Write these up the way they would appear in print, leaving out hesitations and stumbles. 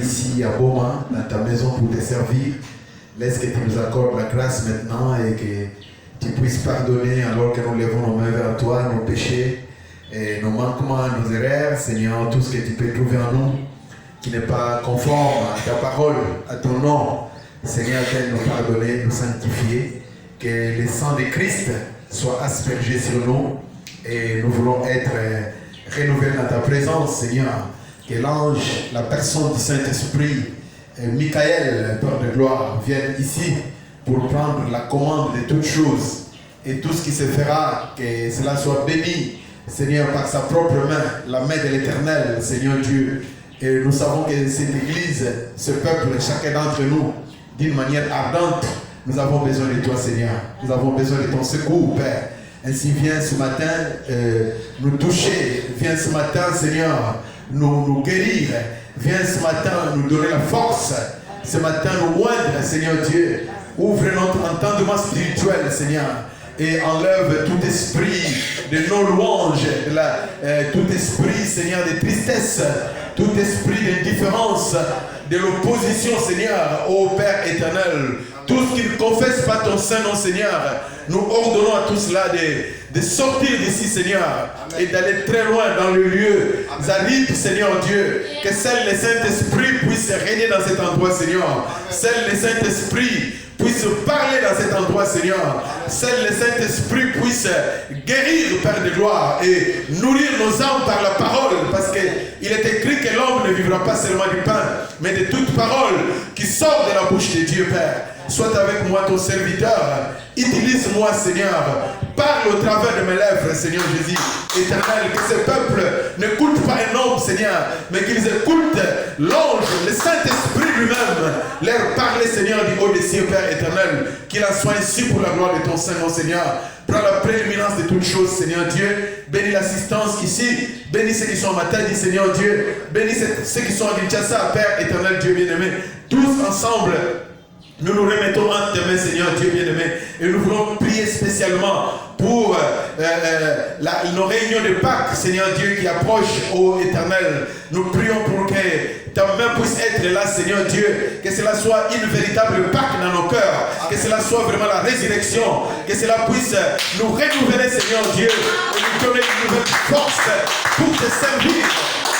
ici à Boma, dans ta maison pour te servir. Laisse que tu nous accordes la grâce maintenant et que tu puisses pardonner alors que nous levons nos mains vers toi, nos péchés, et nos manquements, nos erreurs, Seigneur, tout ce que tu peux trouver en nous qui n'est pas conforme à ta parole, à ton nom. Seigneur, viens nous pardonner, nous sanctifier, que le sang de Christ soit aspergé sur nous et nous voulons être renouvelés dans ta présence, Seigneur. Que l'ange, la personne du Saint-Esprit, Michael, Père de gloire, vienne ici pour prendre la commande de toutes choses et tout ce qui se fera, que cela soit béni, Seigneur, par sa propre main, la main de l'Éternel, Seigneur Dieu. Et nous savons que cette Église, ce peuple, chacun d'entre nous, d'une manière ardente, nous avons besoin de toi, Seigneur. Nous avons besoin de ton secours, Père. Ainsi, viens ce matin nous toucher. Viens ce matin, Seigneur, nous guérir. Viens ce matin nous donner la force. Ce matin nous oindre, Seigneur Dieu. Ouvre notre entendement spirituel, Seigneur. Et enlève tout esprit de non-louange, tout esprit, Seigneur, de tristesse, tout esprit d'indifférence, de l'opposition, Seigneur, ô Père éternel. Tout ce qui ne confesse pas ton Saint-Nom, Seigneur, nous ordonnons à tout cela de sortir d'ici, Seigneur, et d'aller très loin dans le lieu arides, Seigneur Dieu. Que seul le Saint-Esprit puisse régner dans cet endroit, Seigneur. Seul le Saint-Esprit puisse parler dans cet endroit, Seigneur. Seul le Saint-Esprit puisse guérir, Père de gloire, et nourrir nos âmes par la parole, parce qu'il est écrit que l'homme ne vivra pas seulement du pain, mais de toute parole qui sort de la bouche de Dieu, Père. Sois avec moi, ton serviteur. Utilise-moi, Seigneur. Parle au travers de mes lèvres, Seigneur Jésus. Éternel, que ce peuple n'écoute pas un homme, Seigneur, mais qu'ils écoutent l'ange, le Saint-Esprit lui-même, leur parler, Seigneur, du haut des cieux, Père éternel. Qu'il en soit ainsi pour la gloire de ton Saint-Nom, Seigneur. Prends la prééminence de toutes choses, Seigneur Dieu. Bénis l'assistance ici. Bénis ceux qui sont à Matadi, Seigneur Dieu. Bénis ceux qui sont à Kinshasa, Père éternel, Dieu bien-aimé. Tous ensemble, nous nous remettons entre tes mains, Seigneur Dieu bien-aimé, et nous voulons prier spécialement pour nos réunions de Pâques, Seigneur Dieu, qui approchent, ô Éternel. Nous prions pour que ta main puisse être là, Seigneur Dieu, que cela soit une véritable Pâque dans nos cœurs, que cela soit vraiment la résurrection, que cela puisse nous renouveler, Seigneur Dieu, et nous donner une nouvelle force pour te servir,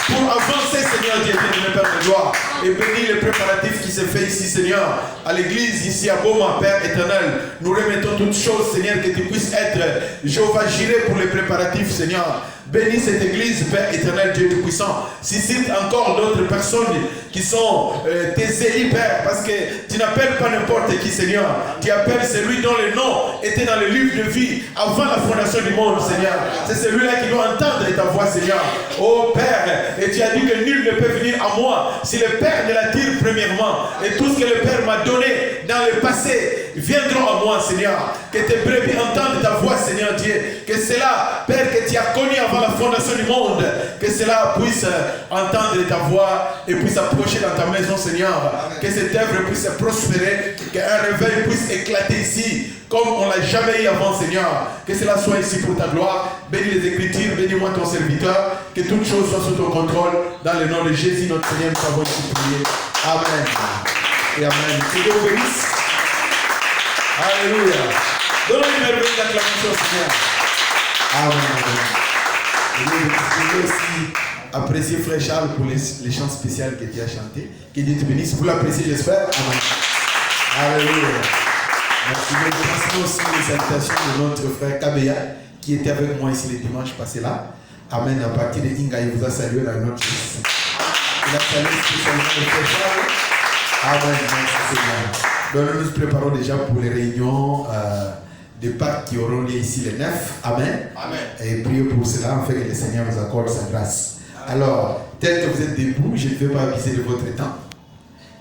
pour avancer, Seigneur Dieu, bien-aimé Père de gloire, et bénis les préparatifs qui se fait ici, Seigneur, à l'église, ici à Boma, Père éternel. Nous remettons toutes choses, Seigneur, que tu puisses être Jéhovah Jireh pour les préparatifs, Seigneur. Bénis cette église, Père éternel, Dieu Tout-Puissant. Suscite encore d'autres personnes qui sont tes élus, Père, parce que tu n'appelles pas n'importe qui, Seigneur. Tu appelles celui dont le nom était dans le livre de vie avant la fondation du monde, Seigneur. C'est celui-là qui doit entendre ta voix, Seigneur. Oh Père, et tu as dit que nul ne peut venir à moi si le Père ne l'attire premièrement. Et tout ce que le Père m'a donné dans le passé viendront à moi, Seigneur. Que tes brebis entendent ta voix, Seigneur Dieu. Que cela, Père, que tu as connu avant la fondation du monde, que cela puisse entendre ta voix et puisse approcher dans ta maison, Seigneur. Que cette œuvre puisse prospérer, qu'un réveil puisse éclater ici, comme on ne l'a jamais eu avant, Seigneur. Que cela soit ici pour ta gloire. Bénis les Écritures, bénis-moi ton serviteur. Que toutes choses soient sous ton contrôle. Dans le nom de Jésus, notre Seigneur, nous avons prié. Amen. Et Amen. Que Dieu vous bénisse. Alléluia. Donnons une merveilleuse acclamation, Seigneur. Amen. Je veux aussi apprécier Frère Charles pour les chants spéciaux que tu as chantés. Que Dieu te bénisse. Vous l'appréciez, j'espère. Amen. Alléluia. Merci. Je transmets aussi les salutations de notre frère Kabeya qui était avec moi ici le dimanche passé là. Amen. À partir de Inga, il vous a salué dans notre fils. Il a salué spécialement le frère Charles. Amen. Merci Seigneur. Donc nous nous préparons déjà pour les réunions de Pâques qui auront lieu ici le 9. Amen. Amen. Et prions pour cela, afin que le Seigneur nous accorde sa grâce. Alors, tel que vous êtes debout, je ne vais pas abuser de votre temps.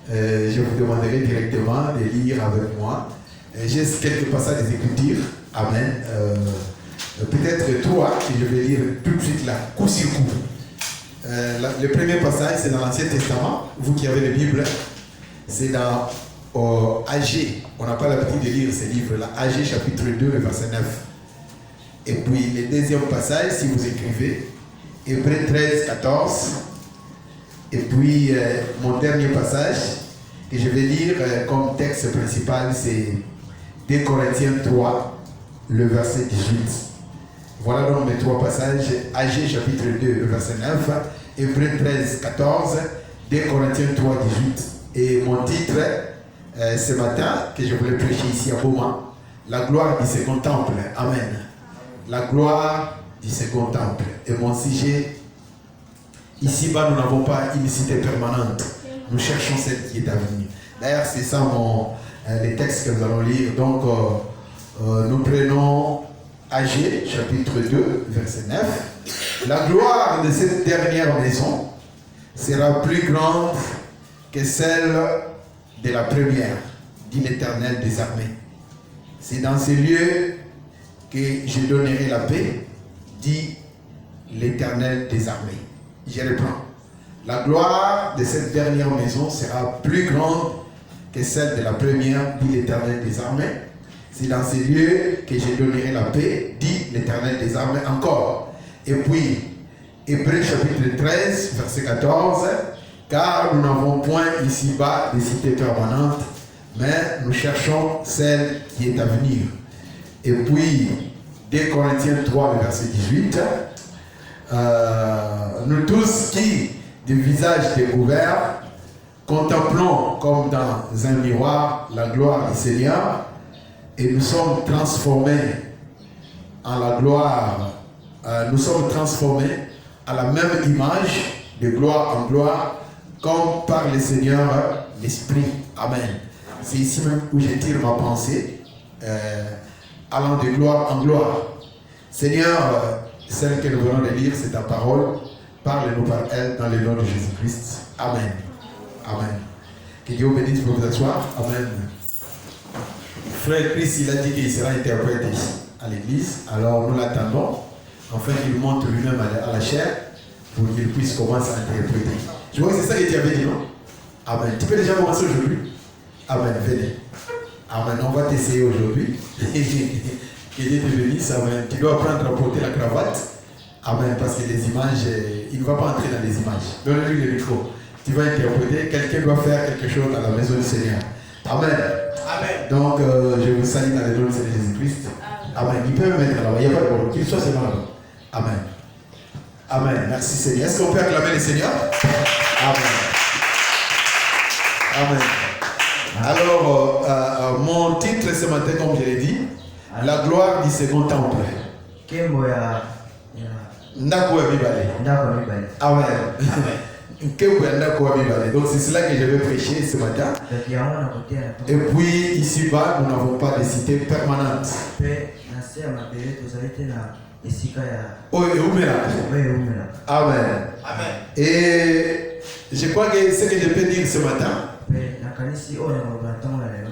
Je vous demanderai directement de lire avec moi. J'ai quelques passages des Écritures. Amen. Peut-être trois que je vais lire tout de suite là, coup sur coup. Le premier passage, c'est dans l'Ancien Testament. Vous qui avez la Bible, c'est dans AG. On n'a pas l'habitude de lire ces livres-là. AG chapitre 2, le verset 9. Et puis le deuxième passage, si vous écrivez, Hébreux 13, 14. Et puis, mon dernier passage que je vais lire comme texte principal, c'est 2 Corinthiens 3, le verset 18. Voilà donc mes 3 passages. Agé chapitre 2, le verset 9, Hébreux 13, 14, 2 Corinthiens 3, 18. Et mon titre, ce matin, que je voulais prêcher ici à Beaumont, la gloire du second temple. Amen. La gloire du second temple. Et mon sujet, ici-bas, nous n'avons pas une cité permanente. Nous cherchons celle qui est à venir. D'ailleurs, c'est ça les textes que nous allons lire. Donc, nous prenons Agé, chapitre 2, verset 9. La gloire de cette dernière maison sera plus grande que celle de la première, dit l'Éternel des armées. C'est dans ces lieux que je donnerai la paix, dit l'Éternel des armées. Je reprends. La gloire de cette dernière maison sera plus grande que celle de la première, dit l'Éternel des armées. C'est dans ces lieux que je donnerai la paix, dit l'Éternel des armées encore. Et puis, Hébreux chapitre 13, verset 14, car nous n'avons point ici-bas de cité permanente, mais nous cherchons celle qui est à venir. Et puis, 2 Corinthiens 3, le verset 18, nous tous qui, du visage découvert, contemplons comme dans un miroir la gloire du Seigneur, et nous sommes transformés en la gloire, nous sommes transformés à la même image, de gloire en gloire, comme par le Seigneur l'Esprit. Amen. C'est ici même où je tire ma pensée, allant de gloire en gloire. Seigneur, celle que nous venons de lire, c'est ta parole. Parle-nous par elle dans le nom de Jésus-Christ. Amen. Amen. Que Dieu bénisse pour vous asseoir. Amen. Frère Christ, il a dit qu'il sera interprète ici, à l'église. Alors nous l'attendons, afin qu'il montre lui-même à la chair, pour qu'il puisse commencer à interpréter. Je vois que c'est ça que tu avais dit, non? Amen. Tu peux déjà commencer aujourd'hui? Amen. Venez. Amen. On va t'essayer aujourd'hui. Que Dieu te bénisse. Amen. Tu dois apprendre à porter la cravate. Amen. Parce que les images, il ne va pas entrer dans les images. Donne-lui le micro. Tu vas interpréter. Quelqu'un doit faire quelque chose dans la maison du Seigneur. Amen. Amen. Donc, je vous salue dans le nom de Jésus-Christ. Amen. Il peut me mettre là-bas. Il n'y a pas de problème. Qu'il soit seulement là-bas. Amen. Amen. Merci Seigneur. Est-ce qu'on peut acclamer le Seigneur? Amen. Amen. Alors, mon titre ce matin, comme je l'ai dit, la gloire du second temple. Amen. Donc c'est cela que je vais prêcher ce matin. Et puis ici-bas, nous n'avons pas de cité permanente. Amen. Et je crois que ce que je peux dire ce matin,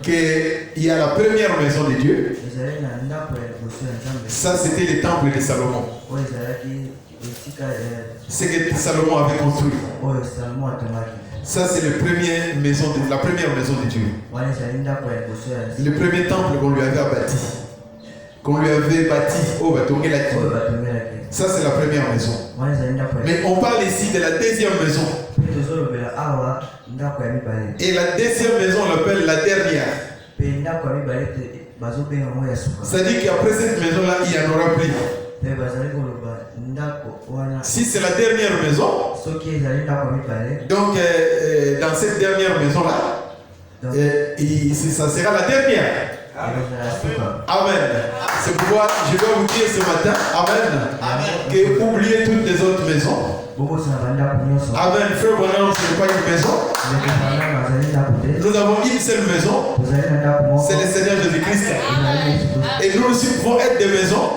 qu'il y a la première maison de Dieu. Ça, c'était le temple de Salomon. C'est que Salomon avait construit. Ça, c'est la première maison de Dieu. Le premier temple qu'on lui avait bâti. Ça, c'est la première maison. Mais on parle ici de la deuxième maison. Et la deuxième maison, on l'appelle la dernière. C'est-à-dire qu'après cette maison-là, il n'y en aura plus. Si c'est la dernière maison, donc dans cette dernière maison-là, ça sera la dernière. Amen. C'est pourquoi je dois vous dire ce matin, Amen, que oubliez toutes les autres maisons. Amen. Frère Branham, ce n'est pas une maison. Nous avons une seule maison. C'est le Seigneur Jésus-Christ. Et nous aussi pouvons être des maisons.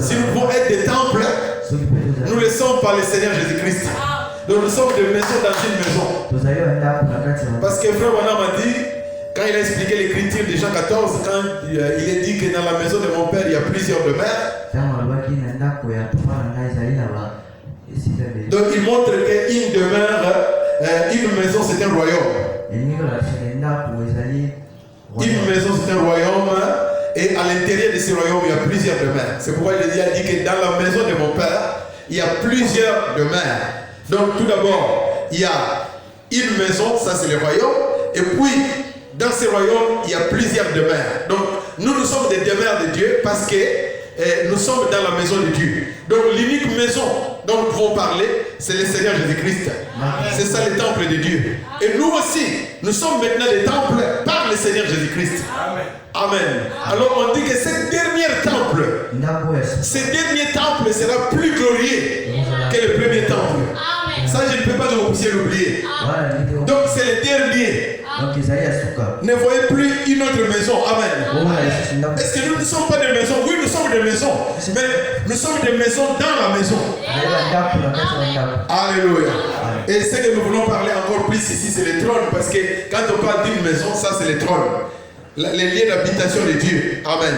Si nous pouvons être des temples, nous le sommes par le Seigneur Jésus-Christ. Donc nous sommes des maisons dans une maison. Parce que Frère Branham a dit, quand il a expliqué l'écriture de Jean 14, quand il est dit que dans la maison de mon père, il y a plusieurs demeures. Donc il montre qu'une demeure, une maison c'est un royaume. Une maison c'est un royaume. Et à l'intérieur de ce royaume, il y a plusieurs demeures. C'est pourquoi il a dit que dans la maison de mon père, il y a plusieurs demeures. Donc tout d'abord, il y a une maison, ça c'est le royaume, et puis dans ce royaume, il y a plusieurs demeures. Donc nous sommes des demeures de Dieu parce que nous sommes dans la maison de Dieu. Donc l'unique maison dont nous pouvons parler, c'est le Seigneur Jésus-Christ. C'est ça le temple de Dieu. Et nous aussi, nous sommes maintenant les temples par le Seigneur Jésus-Christ. Amen. Amen. Alors on dit que ce dernier temple sera plus glorieux que le premier temple. Ça, je ne peux pas vous pousser l'oublier. Donc c'est le dernier. Ne voyez plus une autre maison. Amen. Est-ce que nous ne sommes pas des maisons? Oui, nous sommes des maisons. Mais nous sommes des maisons dans la maison. Alléluia. Et ce que nous voulons parler encore plus ici, c'est le trône. Parce que quand on parle d'une maison, ça c'est le trône. Les lieux d'habitation de Dieu. Amen.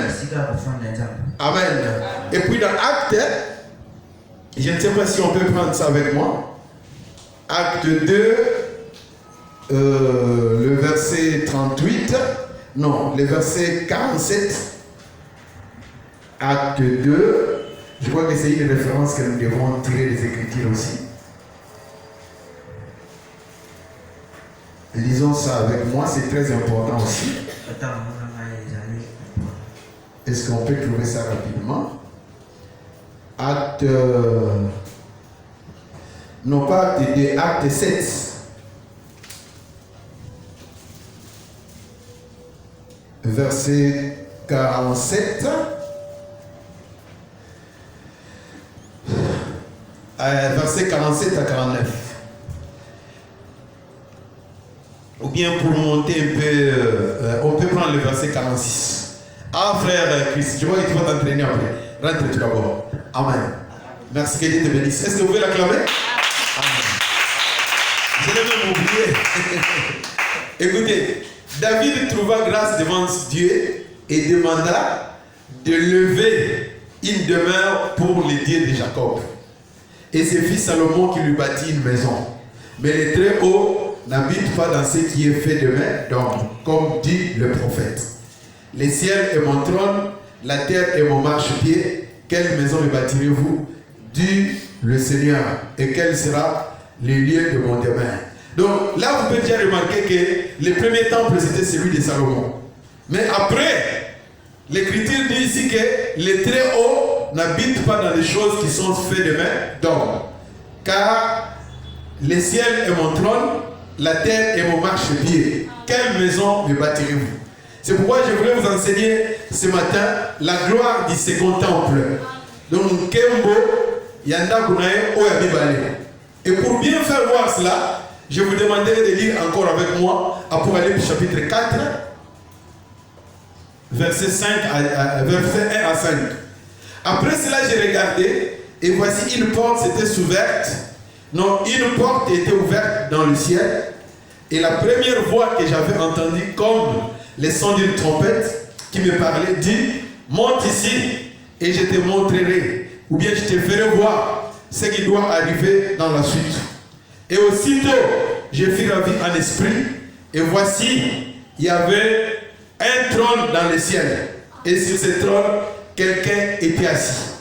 Amen. Et puis dans Actes, je ne sais pas si on peut prendre ça avec moi. Acte 2, le verset 38. Non, le verset 47. Acte 2. Je crois que c'est une référence que nous devons tirer des Écritures aussi. Lisons ça avec moi, c'est très important aussi. Est-ce qu'on peut trouver ça rapidement? Acte... non pas Acte 2, Acte 7. Verset 47. Verset 47 à 49. Ou bien pour monter un peu, on peut prendre le verset 46. Ah frère Christ, je vois que tu vas t'entraîner après. Rentre tout d'abord. Amen. Merci, que Dieu te bénisse. Est-ce que vous pouvez l'acclamer? Amen. Je l'ai même oublié. Écoutez, David trouva grâce devant Dieu et demanda de lever une demeure pour les dieux de Jacob. Et c'est fils Salomon qui lui bâtit une maison. Mais les très hauts n'habitent pas dans ce qui est fait de main d'homme, comme dit le prophète. Les ciels est mon trône, la terre est mon marchepied. Quelle maison me bâtirez-vous? Dit le Seigneur. Et quel sera le lieu de mon demeure? Donc là, vous pouvez déjà remarquer que le premier temple, c'était celui de Salomon. Mais après, l'Écriture dit ici que les très hauts n'habitent pas dans les choses qui sont faites de main d'homme. Car le ciel est mon trône, la terre est mon marchepied. Quelle maison me bâtirez-vous? C'est pourquoi je voulais vous enseigner ce matin la gloire du second temple. Donc, Kembo, Yanda Kunae, Oyabibale. Et pour bien faire voir cela, je vous demanderai de lire encore avec moi Apocalypse chapitre 4, verset 1 à 5. Après cela, j'ai regardé, et voici une porte s'était ouverte. Non, une porte était ouverte dans le ciel. Et la première voix que j'avais entendue, comme le son d'une trompette, qui me parlait, dit: monte ici, et je te montrerai, ou bien je te ferai voir ce qui doit arriver dans la suite. Et aussitôt, je fus ravi en esprit, et voici, il y avait un trône dans le ciel. Et sur ce trône, quelqu'un était assis.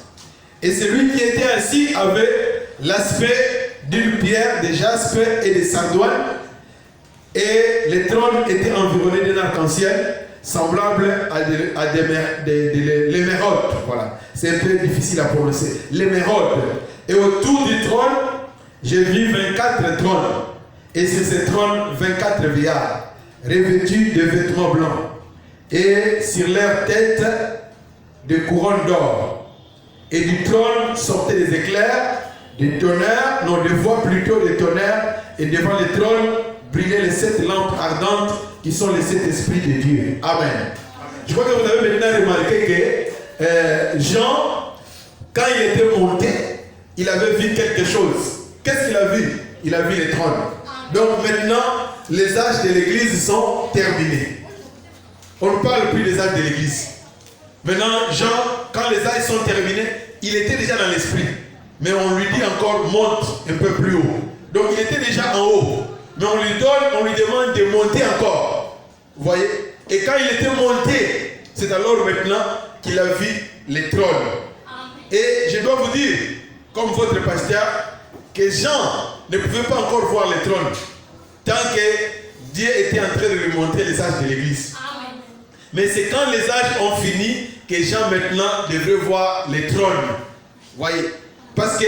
Et celui qui était assis avait l'aspect d'une pierre de jaspe et de sardoine. Et le trône était environné d'un arc-en-ciel semblable à des l'émeraude. Voilà. C'est un peu difficile à prononcer. L'émeraude. Et autour du trône, j'ai vu 24 trônes. Et sur ces trônes, 24 vieillards, revêtus de vêtements blancs. Et sur leurs têtes, des couronnes d'or. Et du trône sortaient des éclairs, des tonnerres, non, des voix plutôt des tonnerres. Et devant le trône, brillaient les 7 lampes ardentes qui sont les 7 esprits de Dieu. Amen. Je crois que vous avez maintenant remarqué que Jean, quand il était monté, il avait vu quelque chose. Qu'est-ce qu'il a vu? Il a vu les trônes. Donc maintenant, les âges de l'église sont terminés. On ne parle plus des âges de l'église. Maintenant, Jean, quand les âges sont terminés, il était déjà dans l'esprit. Mais on lui dit encore, monte un peu plus haut. Donc il était déjà en haut. Mais on lui demande de monter encore. Vous voyez? Et quand il était monté, c'est alors maintenant qu'il a vu les trônes. Et je dois vous dire, comme votre pasteur, que Jean ne pouvait pas encore voir le trône. Tant que Dieu était en train de lui montrer les âges de l'église. Mais c'est quand les âges ont fini que Jean maintenant devrait voir les trônes. Voyez. Parce que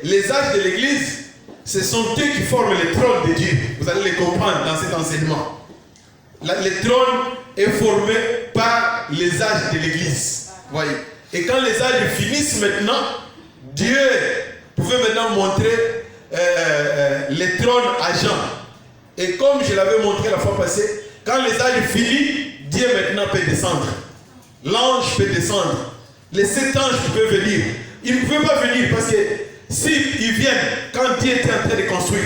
les âges de l'église, ce sont eux qui forment les trônes de Dieu. Vous allez les comprendre dans cet enseignement. Le trône est formé par les âges de l'église. Voyez. Et quand les âges finissent maintenant, Dieu pouvait maintenant montrer les trônes à Jean. Et comme je l'avais montré la fois passée, quand les âges finissent, Dieu maintenant peut descendre. L'ange peut descendre. Les 7 anges peuvent venir. Ils ne pouvaient pas venir parce que s'ils viennent, quand Dieu était en train de construire,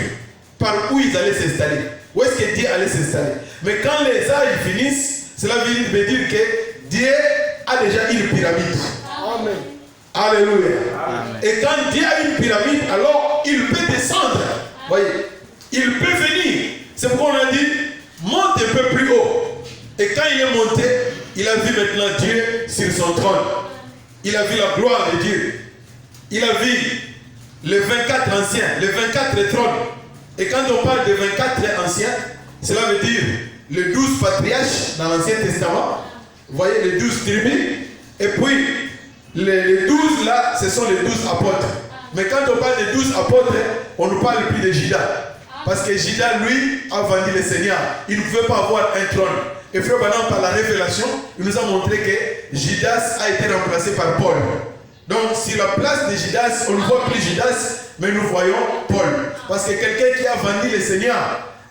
par où ils allaient s'installer? Où est-ce que Dieu allait s'installer? Mais quand les âges finissent, cela veut dire que Dieu a déjà une pyramide. Amen. Alléluia. Amen. Et quand Dieu a une pyramide, alors il peut descendre. Voyez, il peut venir. C'est pourquoi on a dit, monte un peu plus haut. Et quand il est monté, il a vu maintenant Dieu sur son trône. Il a vu la gloire de Dieu. Il a vu les 24 anciens, les 24 trônes. Et quand on parle de 24 anciens, cela veut dire les 12 patriarches dans l'Ancien Testament. Vous voyez les 12 tribus. Et puis, les 12 là, ce sont les 12 apôtres. Mais quand on parle des 12 apôtres, on ne parle plus de Judas. Parce que Judas, lui, a vendu le Seigneur. Il ne pouvait pas avoir un trône. Et frère Branham, par la révélation, il nous a montré que Judas a été remplacé par Paul. Donc, sur la place de Judas, on ne voit plus Judas, mais nous voyons Paul. Parce que quelqu'un qui a vendu le Seigneur,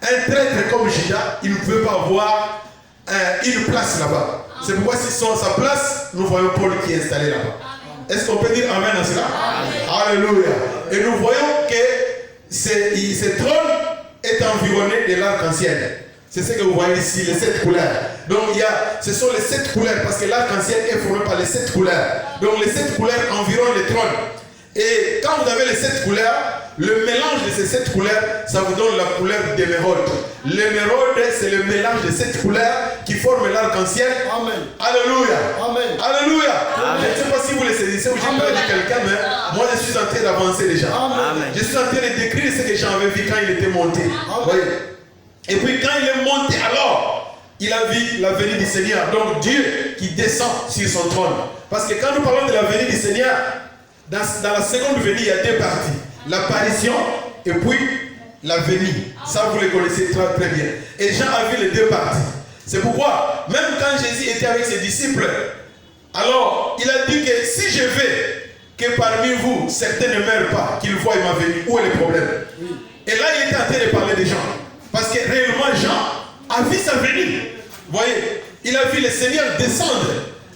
un traître comme Judas, il ne pouvait pas avoir une place là-bas. C'est pourquoi s'ils sont à sa place, nous voyons Paul qui est installé là-bas. Est-ce qu'on peut dire Amen à cela? Amen. Alléluia. Et nous voyons que ce trône est environné de l'arc-en-ciel. C'est ce que vous voyez ici, les 7 couleurs. Donc ce sont les 7 couleurs, parce que l'arc-en-ciel est formé par les 7 couleurs. Donc les 7 couleurs environnent le trône. Et quand vous avez les 7 couleurs, le mélange de ces 7 couleurs, ça vous donne la couleur d'émeraude. L'émeraude, c'est le mélange de 7 couleurs qui forment l'arc-en-ciel. Amen. Alléluia. Amen. Alléluia. Amen. Je ne sais pas si vous le saisissez ou j'ai parlé de quelqu'un, mais moi je suis en train d'avancer déjà. Amen. Je suis en train de décrire ce que Jean avait vu quand il était monté. Voyez. Et puis quand il est monté, alors, il a vu la venue du Seigneur. Donc Dieu qui descend sur son trône. Parce que quand nous parlons de la venue du Seigneur, dans la seconde venue, il y a 2 parties. L'apparition et puis la venue. Ça, vous le connaissez très, très bien. Et Jean a vu les 2 parties. C'est pourquoi, même quand Jésus était avec ses disciples, alors, il a dit que si je veux que parmi vous, certains ne meurent pas, qu'ils voient ma venue, où est le problème? Et là, il était en train de parler des gens. Parce que réellement, Jean a vu sa venue. Vous voyez, il a vu le Seigneur descendre.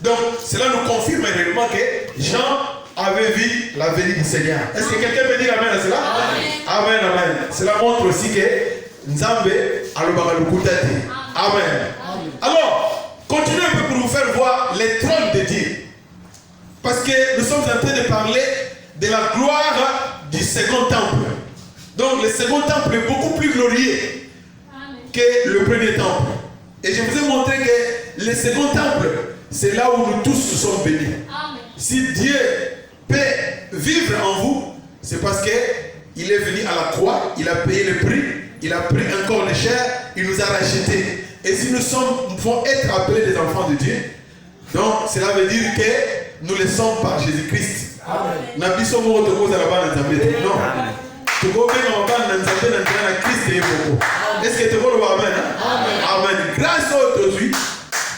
Donc, cela nous confirme réellement que Jean avait vu la venue du Seigneur. Est-ce que quelqu'un peut dire Amen à cela? Amen, amen. Cela montre aussi que Nzambe alobaka lukutate. Amen. Alors, continuez un peu pour vous faire voir les trônes de Dieu. Parce que nous sommes en train de parler de la gloire du second temple. Donc, le second temple est beaucoup plus glorieux que le premier temple. Et je vous ai montré que le second temple, c'est là où nous tous sommes bénis. Si Dieu peut vivre en vous, c'est parce qu'il est venu à la croix, il a payé le prix, il a pris un corps de chair, il nous a rachetés. Et si nous pouvons être appelés des enfants de Dieu, donc cela veut dire que nous le sommes par Jésus-Christ. Non. Est-ce que tu vois le Amen? Amen. Grâce aujourd'hui,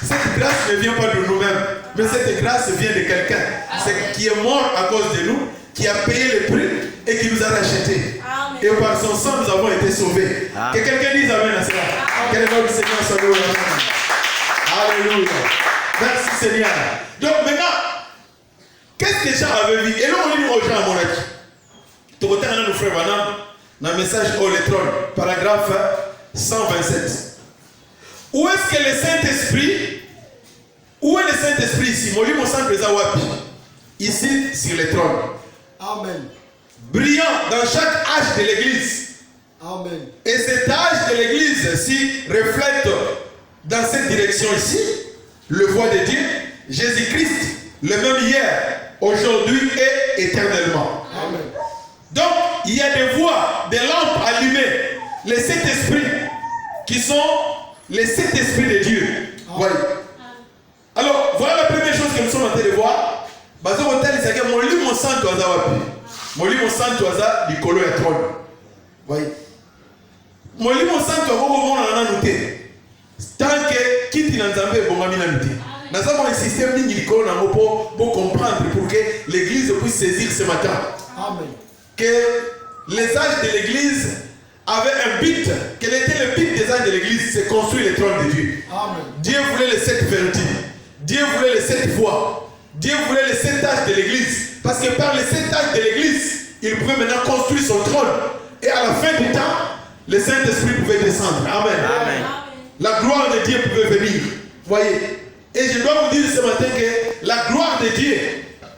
cette grâce ne vient pas de nous-mêmes, mais cette grâce vient de quelqu'un. C'est qui est mort à cause de nous, qui a payé le prix et qui nous a rachetés. Et par son sang, nous avons été sauvés. Que quelqu'un dise Amen à cela. Que le nom du Seigneur soit loué. Alléluia. Merci Seigneur. Donc maintenant, qu'est-ce que Jean avait vu? Et là, on dit aux gens à mon avis. Tu vois, nous frères Vanam, dans le message au trône, paragraphe 127. Où est-ce que le Saint-Esprit, où est le Saint-Esprit ici? Moi, mon sang présent wapi? Ici, sur le trône. Amen. Brillant dans chaque âge de l'Église. Amen. Et cet âge de l'Église si reflète dans cette direction ici, le voix de Dieu, Jésus-Christ, le même hier, aujourd'hui et éternellement. Amen. Donc, il y a des voies, des lampes allumées. Les 7 esprits qui sont les 7 esprits de Dieu. Voyez. Alors, voilà la première chose que nous sommes en train de voir. Bazo hotel c'est que mon lit mon santo aza wapi. Mon lit mon santo aza likolo ya trône. Voyez. Mon lit mon santo ako komona na nuté. Tant que kiti na nzambe bongami na nuté. Nous avons un système pour comprendre, pour que l'église puisse saisir ce matin. Amen. Que les âges de l'église avaient un but. Quel était le but des âges de l'église? C'est construire le trône de Dieu. Amen. Dieu voulait les 7 vertus. Dieu voulait les 7 voies. Dieu voulait les 7 âges de l'église. Parce que par les 7 âges de l'église, il pouvait maintenant construire son trône. Et à la fin du temps, le Saint-Esprit pouvait descendre. Amen. Amen. La gloire de Dieu pouvait venir. Voyez. Et je dois vous dire ce matin que la gloire de Dieu,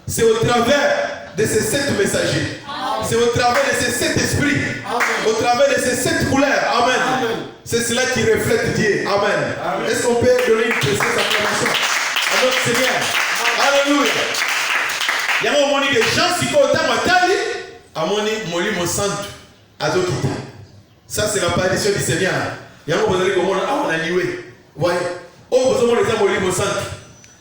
c'est au travers de ces 7 messagers. C'est au travers de ces 7 esprits. Amen. Au travers de ces 7 couleurs. Amen. Amen. C'est cela qui reflète Dieu. Amen. Amen. Est-ce qu'on peut donner une précieuse acclamation à notre Seigneur? Alléluia. Il y a un moment que Jean Siko Otamatali a moli mon santo azokita. Ça c'est l'apparition du Seigneur. Il y a un moment où on a lié. Voyez. Oh, vous avez les molimo santo.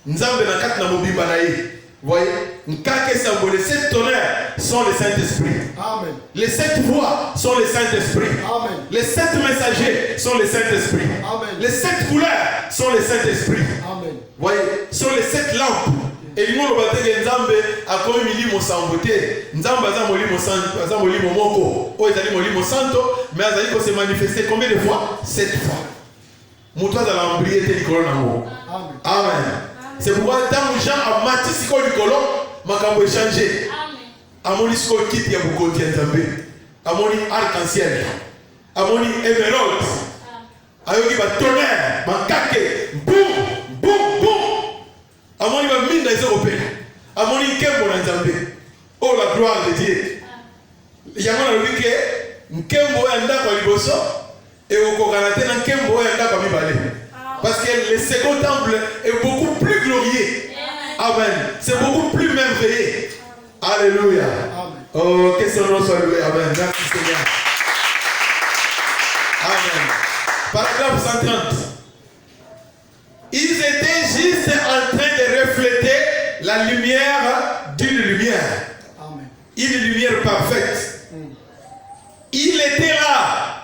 Nzambe na kati na mobimba na ye. Voyez, nkake symbole, les 7 tonnerres sont les Saint-Esprit. Amen. Les 7 voix sont les Saint-Esprit. Amen. Les 7 messagers sont les Saint-Esprit. Amen. Les 7 couleurs sont les Saint-Esprit. Amen. Voyez, sont les 7 lampes. Et le monde va dire Nzambe a comme milimo samboté. Nzambe a molimo santo, a molimo moko. Oh, ils ont molimo santo, mais ils ont se manifester combien de fois? 7 fois. Moutoua dans l'embriété du colon. Amen. C'est pourquoi tant que Jean a mati siko du colon, makambo échangé. Amoni siko kiti ya bukoti ya Nzambe. Amoni arc-en-ciel. Amoni émeraude. Ayoki ba tonnerre, makake, boum, boum, boum. Amoni ba mine des Européens. Amoni nkembo na Nzambe. Oh la gloire de Dieu. Yango na wike nkembo ya ndako liboso. Et au Koganate dans Kembo parce que le second temple est beaucoup plus glorieux. Amen. C'est beaucoup plus merveilleux. Alléluia. Amen. Oh, que son nom soit loué. Amen. Merci Seigneur. Amen. Paragraphe 130. Ils étaient juste en train de refléter la lumière d'une lumière. Amen. Une lumière parfaite. Il était là.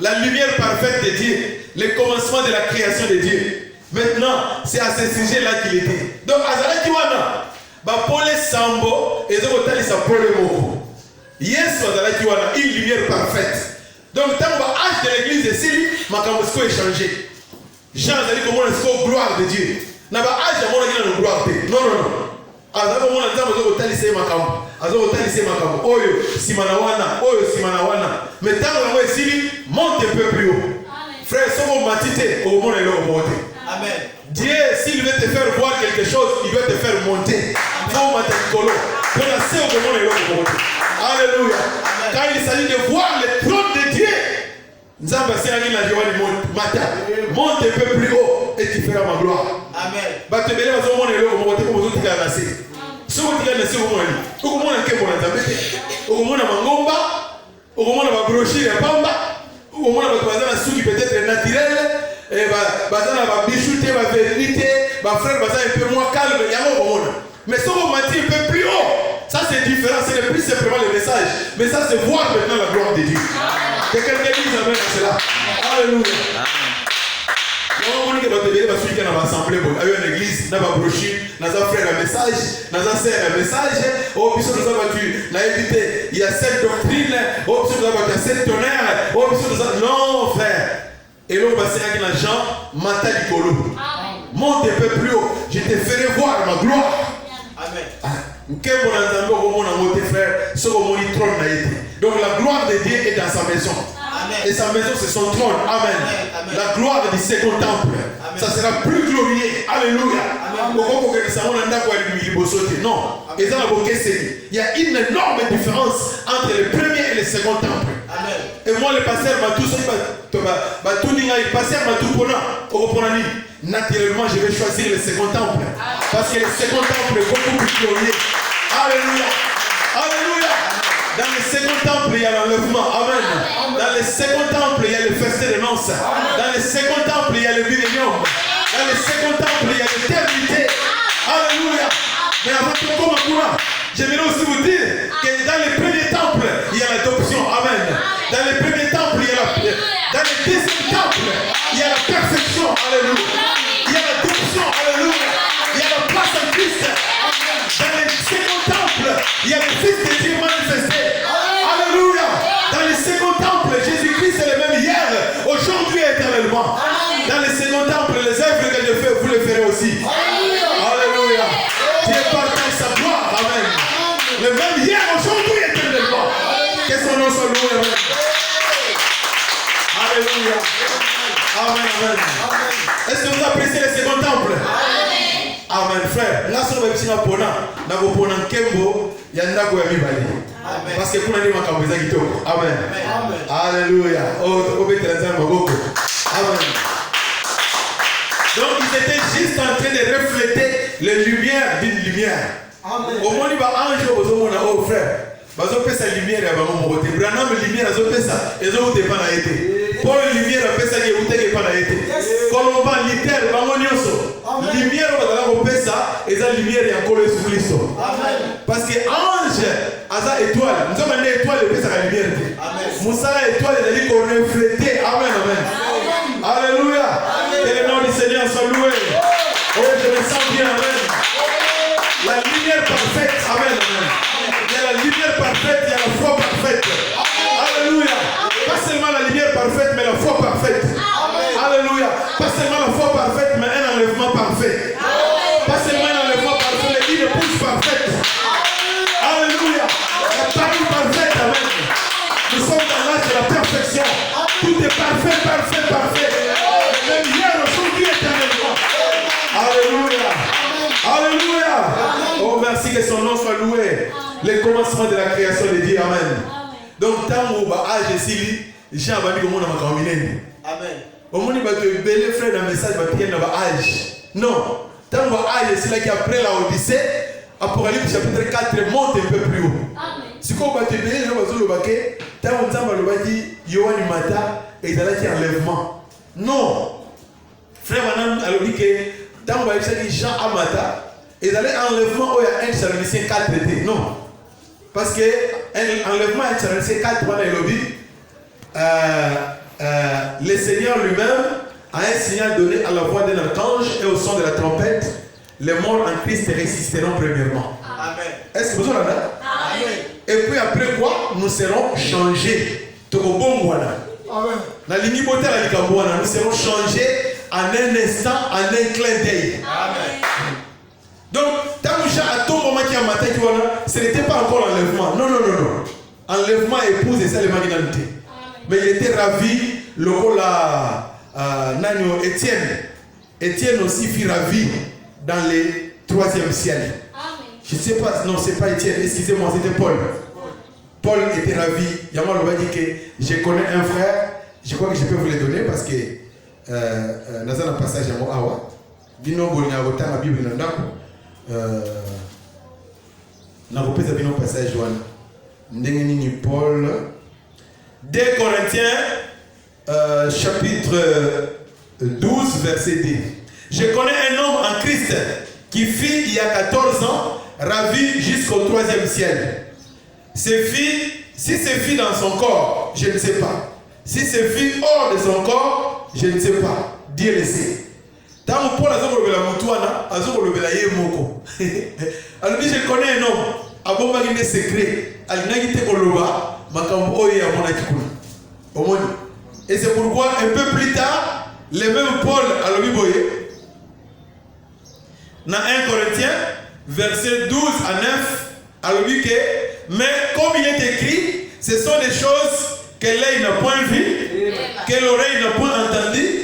La lumière parfaite de Dieu, le commencement de la création de Dieu. Maintenant, c'est à ce sujet-là qu'il était. Donc, Azalakiwana, Bapole Sambo, et Zogotali Sapole Moko. Yes, Azalakiwana, une lumière parfaite. Donc, tant que l'âge de l'église est ici, Makamosko est changé. Jean Azali, comment est-ce gloire de Dieu? N'a pas âge à mon gloire de Dieu. Non, non, non. Azako mona nzambe azokotali se makambo. Azokotali se makambo. Oyo simanawana, oyo simanawana. Mais tant que vous esili, monte un peu plus haut. Frère, somo matite au monde et l'eau monte. Amen. Dieu, s'il veut te faire voir quelque chose, il veut te faire monter. Faut matakolo. Pour la se au monde et l'eau monte. Alléluia. Quand il s'agit de voir le trône de Dieu, nzambe asenaki na joie du monde. Monte un peu plus haut et tu feras ma gloire. Amen. Batebele bazomona eloko mokote ko bozotika na se. Soko tika na se komona. Okomona nkembo na Nzambe te. Okomona mangomba, okomona ba brochure ya pamba, okomona bato bazana suki peut-être naturel, et bazana ba bijoux te, ba vérité, ba frère bazana un peu moins calme, yango okomona. Mais soko mati un peu plus haut. Ça c'est différent, ce n'est plus simplement le message, mais ça c'est voir maintenant la gloire de Dieu. Que quelqu'un dise amen à cela. Alléluia. On dit que votre bébé va suivre dans l'assemblée, il y a une église, dans la brochure, dans un frère un message, dans un sœur un message. Oh, puis nous avons battu, l'a invité, il y a cette doctrine, oh, puis nous avons battu cette tonnerre, oh, puis nous avons. Non, frère. Et l'on va se dire que Jean, Mata Nicolo. Monte un peu plus haut, je te ferai voir ma gloire. Amen. Donc la gloire de Dieu est dans sa maison. Amen. Et sa maison c'est son trône. Amen. Amen. La gloire du second temple. Amen. Ça sera plus glorieux. Alléluia. Non. Il y a une énorme différence entre le premier et le second temple. Amen. Et moi le pasteur m'a tout naturellement je vais choisir le second temple. Parce que le second temple est beaucoup plus glorieux. Alléluia. Alléluia. Dans le second temple, il y a l'enlèvement. Amen. Dans le second temple, il y a le festin de noces. Dans le second temple, il y a le millénium. Dans le second temple, il y a l'éternité. Alléluia. Mais avant de commencer, j'aimerais aussi vous dire que dans le premier temple, il y a l'adoption. Amen. Dans le premier temple, il y a la paix. Dans le deuxième temple, il y a la perfection. Alléluia. Il y a l'adoption. Alléluia. Il y a la place en Christ. Dans le second temple, il y a le Fils de Dieu manifesté. Alléluia. Dans le second temple, Jésus-Christ est le même hier, aujourd'hui et éternellement. Dans le second temple, les œuvres que je fais, vous les ferez aussi. Alléluia. Dieu partage sa gloire. Amen. Le même hier, aujourd'hui et éternellement. Que son nom soit loué. Alléluia. Amen. Amen. Est-ce que vous appréciez le second temple? Amen, frère. Là, si on va petit napona, na go pona kembo, ya ndako ya mibali. Parce que kuna ni makambo za kitoko. Amen. Alléluia. Oh, obétranza maboko. Amen. Donc, ils étaient juste en train de refléter les lumières d'une lumière. Au moins, il va ange aux hommes, oh frère. Bazo pesa lumière ya bango mokote. Branham lumière azo pesa, ezo te pa na été. Paul lumière pesa ke uteke pa na été. Colomban Luther bango nyonso. Lumière bazala ko pesa, eza lumière ya Nkolo Yesu Kristo. Parce que ange aza étoile, nous sommes des étoiles pesa la lumière. Moussa étoile ezali ko refléter. Amen, amen. Alléluia. Que le nom du Seigneur soit loué. Oh, je me sens bien, amen. La lumière parfaite, amen, amen. Il y a la lumière parfaite, il y a la foi parfaite. Alléluia. Pas seulement la lumière parfaite, mais la foi parfaite. Alléluia. Pas seulement la foi parfaite, mais un enlèvement parfait. Pas seulement un enlèvement parfait, mais une épouse parfaite. Alléluia. La parole parfaite, amen. Nous sommes dans l'âge de la perfection. Tout est parfait, parfait, parfait. Même hier, aujourd'hui, éternellement. Alléluia. Alléluia. Oh, merci que son nom soit loué. Le commencement de la création de Dieu. Amen. Donc, tant que âge ici, j'ai abandonné le monde à ma combinaison. Amen. Au monde, il va te belle frère dans le message, il va te âge. Non. Tant que âge ici, là, qui après la Odyssée, Apocalypse chapitre 4 monte un peu plus haut. Amen. Si on va te belle, je vais vous dire, tant que on va dire, Yohan Mata, et il y a enlèvement. Non. Frère, maintenant, alors dit que, tant qu'on va dire Jean Amata, ils allaient enlèvement où il y a 1 Thessaloniciens 4 était. Non. Parce que enlèvement 1 Thessaloniciens 4, le Seigneur lui-même a un signal donné à la voix d'un archange et au son de la trompette. Les morts en Christ résisteront premièrement. Amen. Est-ce que vous avez là? Amen. Et puis après quoi? Nous serons changés. Amen. La ligne botelle à l'Ikambouana, nous serons changés en un instant, en un clin d'œil. Amen. Donc, tant que j'ai à tout moment qui a matin, ce n'était pas encore l'enlèvement. Non, non, non, non. Enlèvement épouse et ça les magnanimité. Mais il était ravi, le rôle à Nano Étienne. Étienne aussi fut ravi dans le 3e ciel. Amen. Je ne sais pas, non, c'est pas Étienne, excusez-moi, c'était Paul. Paul était ravi. Yamal va dire que je connais un frère, je crois que je peux vous le donner parce que nous avons un passage à Moawa. Bino Bolina la Bible n'a pas un passage Joanne. Paul. 2 Corinthiens, chapitre 12, verset 2. Je connais un homme en Christ qui fut il y a 14 ans ravi jusqu'au 3e ciel. Si c'est fit dans son corps, je ne sais pas. Si c'est fit hors de son corps, je ne sais pas. Dieu le sait. Tant que Paul a dit la moutouana, a dit la yémoko. Alors dit je connais un homme. Avant de dire secret, il n'a pas dit koloba, makambo oye a mona kikuna. Et c'est pourquoi un peu plus tard, le même Paul a le biboye. Dans 1 Corinthiens, verset 12 à 9, a le dit que mais comme il est écrit, ce sont des choses que l'œil n'a point vues, que l'oreille n'a point entendues,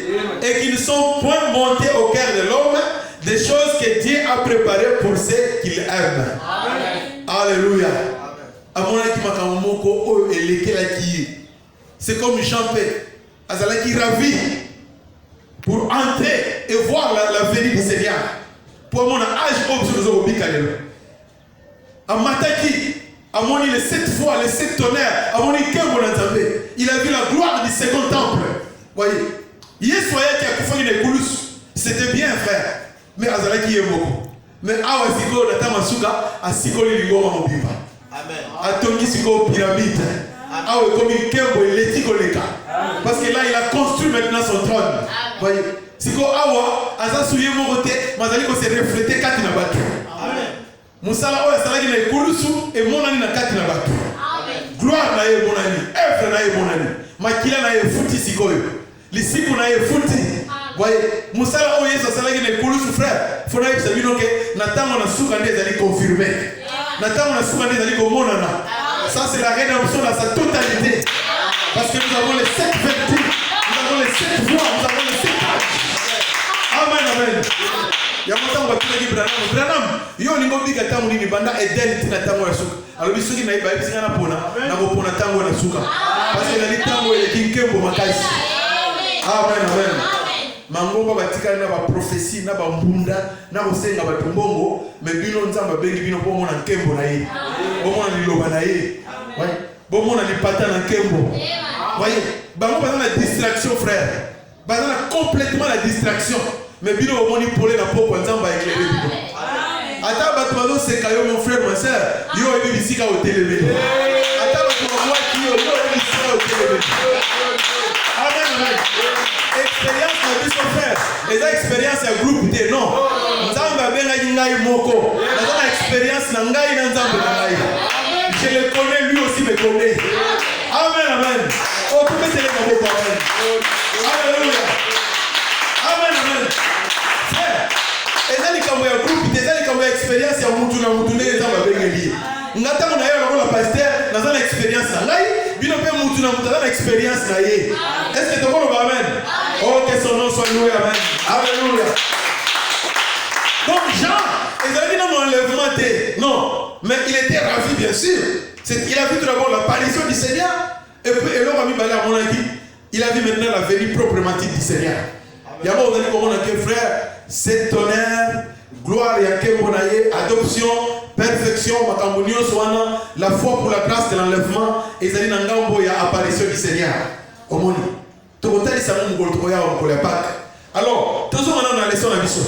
et qui ne sont point montées au cœur de l'homme, des choses que Dieu a préparées pour ceux qu'il aime. Amen. Alléluia. C'est comme chanter. Azala qui ravit pour entrer et voir la venue du Seigneur. Pour mon âge, Amataki. Amoni les 7 fois, les 7 tonnerres. Amoni Kembo Nzambe. Il a vu la gloire du second temple. Voyez. Yesu qui a fait une écoulus. C'était bien, frère. Mais Azalaki est beaucoup. Mais awa siko na tamasuka asiko lingoma mobiba. Amen. Atongi siko pyramide. Awa komi Kembo eletiko leka. Parce que là il a construit maintenant son trône. Voyez. Siko awa azasuye mokote mazali ko se refléter kati na batu. Amen. Musala oya salaki na ekulusu et monani na kati na batu. Amen. Gloire na ye monani, œuvre na ye monani. Makila na ye futi sikoyo. Lisiku na ye futi. Voyez, musala oya salaki na ekulusu frère. Fona ye sabino ke na tango na suka nde ezali confirmé. Na tango na suka nde ezali komonana. Ça c'est la rédemption dans sa totalité. Parce que nous avons les 7 vertus, nous avons les 7 voies, nous avons les 7 âges. Amen, amen. Yamotango bakiki Branham. Yo ningo bika tango nini banda Eden tina tango ya suka. Alobi suki na iba ebisi na pona na go pona tango na suka. Parce que na tango ele kinkembo makasi. Amen, amen. Mango batika na ba prophétie na ba mbunda na kosenga ba tumbongo me bino nzamba bengi bino po mona nkembo na ye. Bo mona liloba na ye. Ouais. Bo mona lipata na nkembo. Voyez, bango baza na distraction frère. Baza na complètement la distraction. Mais bino omoni polé na poko nzamba éclairé bino. Ata bato bazo seka yo mon frère ma sœur, yo ebi bisika au télémé. Ata bato bazo ki yo ebi bisika au télémé. Amen, amen. Expérience na biso frère. Eza expérience ya groupe te non. Nzamba benga ngai moko. Naza na expérience na ngai na nzamba na ngai. Je le connais, lui aussi me connaît. Amen, amen. Oh, tout est le bon. Alléluia. Amen, amen. Frère, ezali kambo ya groupe, ezali kambo ya expérience ya mutu na mutu ne ezamba bengeli. Ngata na yo la pasteur, naza na expérience na ngai, bino pe mutu na mutu na expérience na ye. Est-ce que tu comprends amen? Oh, que son nom soit loué, amen. Alléluia. Donc Jean, ezali na enlèvement te. Non, mais il était ravi bien sûr. Il a vu tout d'abord l'apparition du Seigneur et puis alors ami balé à mon avis, il a vu maintenant la venue proprement dite du Seigneur. Il y a beaucoup de frère, c'est tonnerre, gloire et akemonaye, adoption, perfection, makamunio soana, la foi pour la grâce de l'enlèvement, et zali nangambo ya apparition du Seigneur. Omoni. Tokotali samu mugolo ya okola Pâques. Alors, tozo maintenant dans la leçon na biso.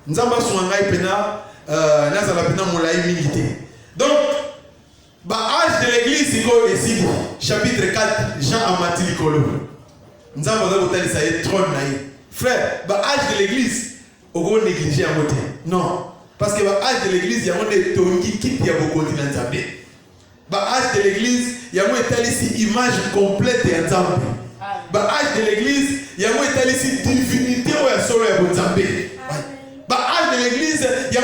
Nzamba suangai pena nazala pena molai milité. Donc âge de l'église ici, chapitre 4, Jean Amati Likolo. Nous avons dit ça est trône. Frère, âge de l'église, on va négliger à côté. Non. Parce que âge de l'église, il y a des tongi qui y a beaucoup de Nzambé. Âge de l'église, il y a une image complète de Nzambé. Âge de l'église, il y a une divinité où il y a solo de Nzambé. Âge de l'église, il y a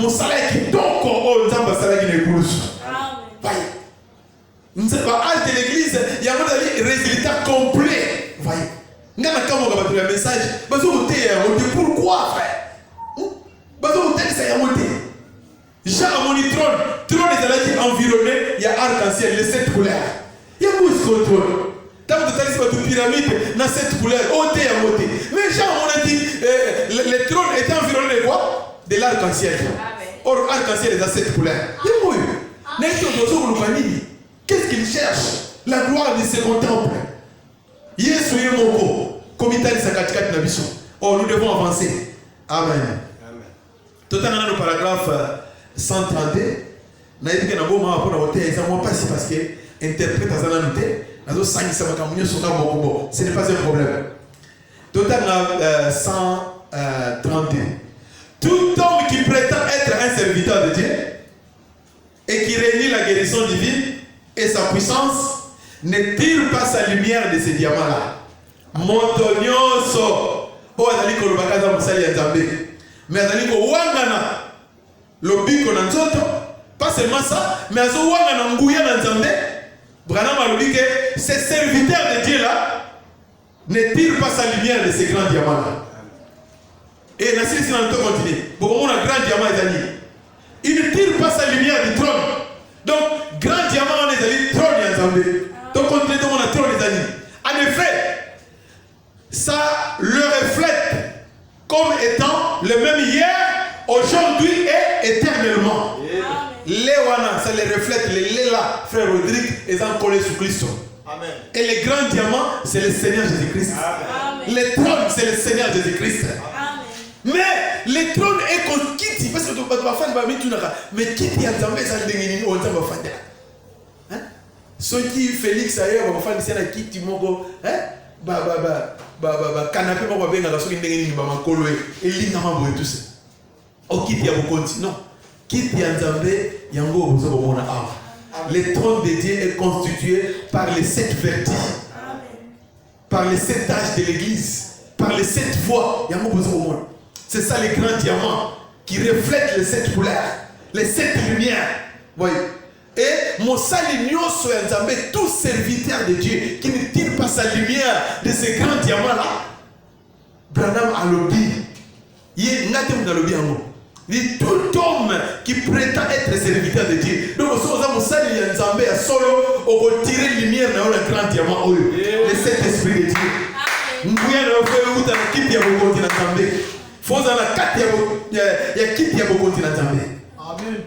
une salaire qui donc au Nzamba salaire qui n'est plus. Âge de l'église, il y a un résultat complet. Voyez. Nous avons un message. Pourquoi, frère? Jean a mon trône. Trône est environné. Il y a arc-en-ciel, les 7 couleurs. Il y a beaucoup de trône. Tant que tu as une pyramide, dans 7 couleurs, ôté à côté. Mais Jean a dit le trône est environné de quoi? De l'arc-en-ciel. Or, l'arc-en-ciel est dans 7 couleurs. Il y a beaucoup. Qu'est-ce qu'il cherche? La gloire du second temple. Yesu est moko. Comme il t'a dit ça katikati na biso. Oh, nous devons avancer. Amen. Tout à l'heure, le paragraphe 132. Na dit que na bon pour la hauteur, ça moi pas si parce que interprète à zananité. Nazo sangi ça makamunyo soka moko. Ce n'est pas un problème. Tout à l'heure 132. Tout homme qui prétend être un serviteur de Dieu et qui renie la guérison divine et sa puissance ne tire pas sa lumière de ces diamants-là. Montonioso. Oh, azali ko lobakaza musali ya Nzambe. Mais azali ko wangana. Lobiko na nzoto. Pas seulement ça, mais azo wangana nguya na Nzambe. Branham a dit que ces serviteurs de Dieu là ne tirent pas sa lumière de ces grands diamants-là. Et na sisi na nto continue. Beaucoup de grands diamants ezali. Il ne tire pas sa lumière du trône. Donc, grand diamant, on est allé trône et Nzambe. Donc, on est dans trône et Nzambe. En effet, ça le reflète comme étant le même hier, aujourd'hui et éternellement. les wana, ça les reflète, les là, frère Rodrigue, ils ont collé sur Christ. Amen. Et les grands diamants, c'est le Seigneur Jésus-Christ. Les trônes, c'est le Seigneur Jésus-Christ. Mais les trônes est qu'on quitte, parce que tu vas faire des choses, mais quitte, il y a des gens qui ont fait. Ceux qui Félix ailleurs, va faire des choses qui quitte, canapé, va bien dans la soirée, il va m'encoller, et il va m'envoyer tout ça. Au quitte, il y a beaucoup de non. Quitte, il y a des gens qui ont fait. Le trône de Dieu est constitué par les 7 vertus, par les 7 âges de l'église, par les 7 voix. Il y a besoin au monde. C'est ça les grands diamants qui reflètent les 7 couleurs, les 7 lumières. Voyez. Et mon salut soit tout serviteur de Dieu qui ne tire pas sa lumière de ces grands diamants-là. Branham a lobby. Il n'a pas de lobby en moi. Il tout homme qui prétend être serviteur de Dieu. Donc, si vous avez un Zambé à solo, on va tirer la lumière dans le grand diamant, le Saint-Esprit de Dieu. Nous avons fait où dans la quitte, il y a beaucoup de Zambé. Faut dans la carte, il y a quitte, il y a beaucoup de Zambé. Amen.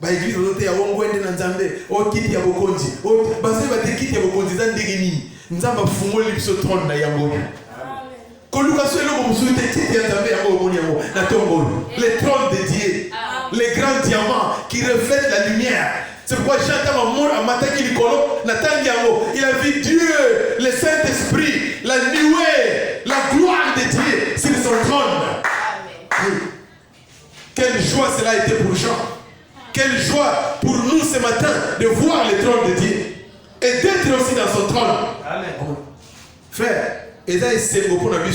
Bah, l'église, il y a beaucoup de Zambé. Oh, quitte, il y a beaucoup de Zambé. Oh, bah, c'est quitte, il y a beaucoup de Zambé. Nous avons fait un livre trône dans Yango. Les trônes de Dieu, les grands diamants qui reflètent la lumière. C'est pourquoi j'entends mon matin il a vu Dieu, le Saint-Esprit, la nuée, la gloire de Dieu sur son trône. Quelle joie cela a été pour Jean. Quelle joie pour nous ce matin de voir le trône de Dieu et d'être aussi dans son trône. Amen. Frère. Et ça, c'est ce qu'on a vu,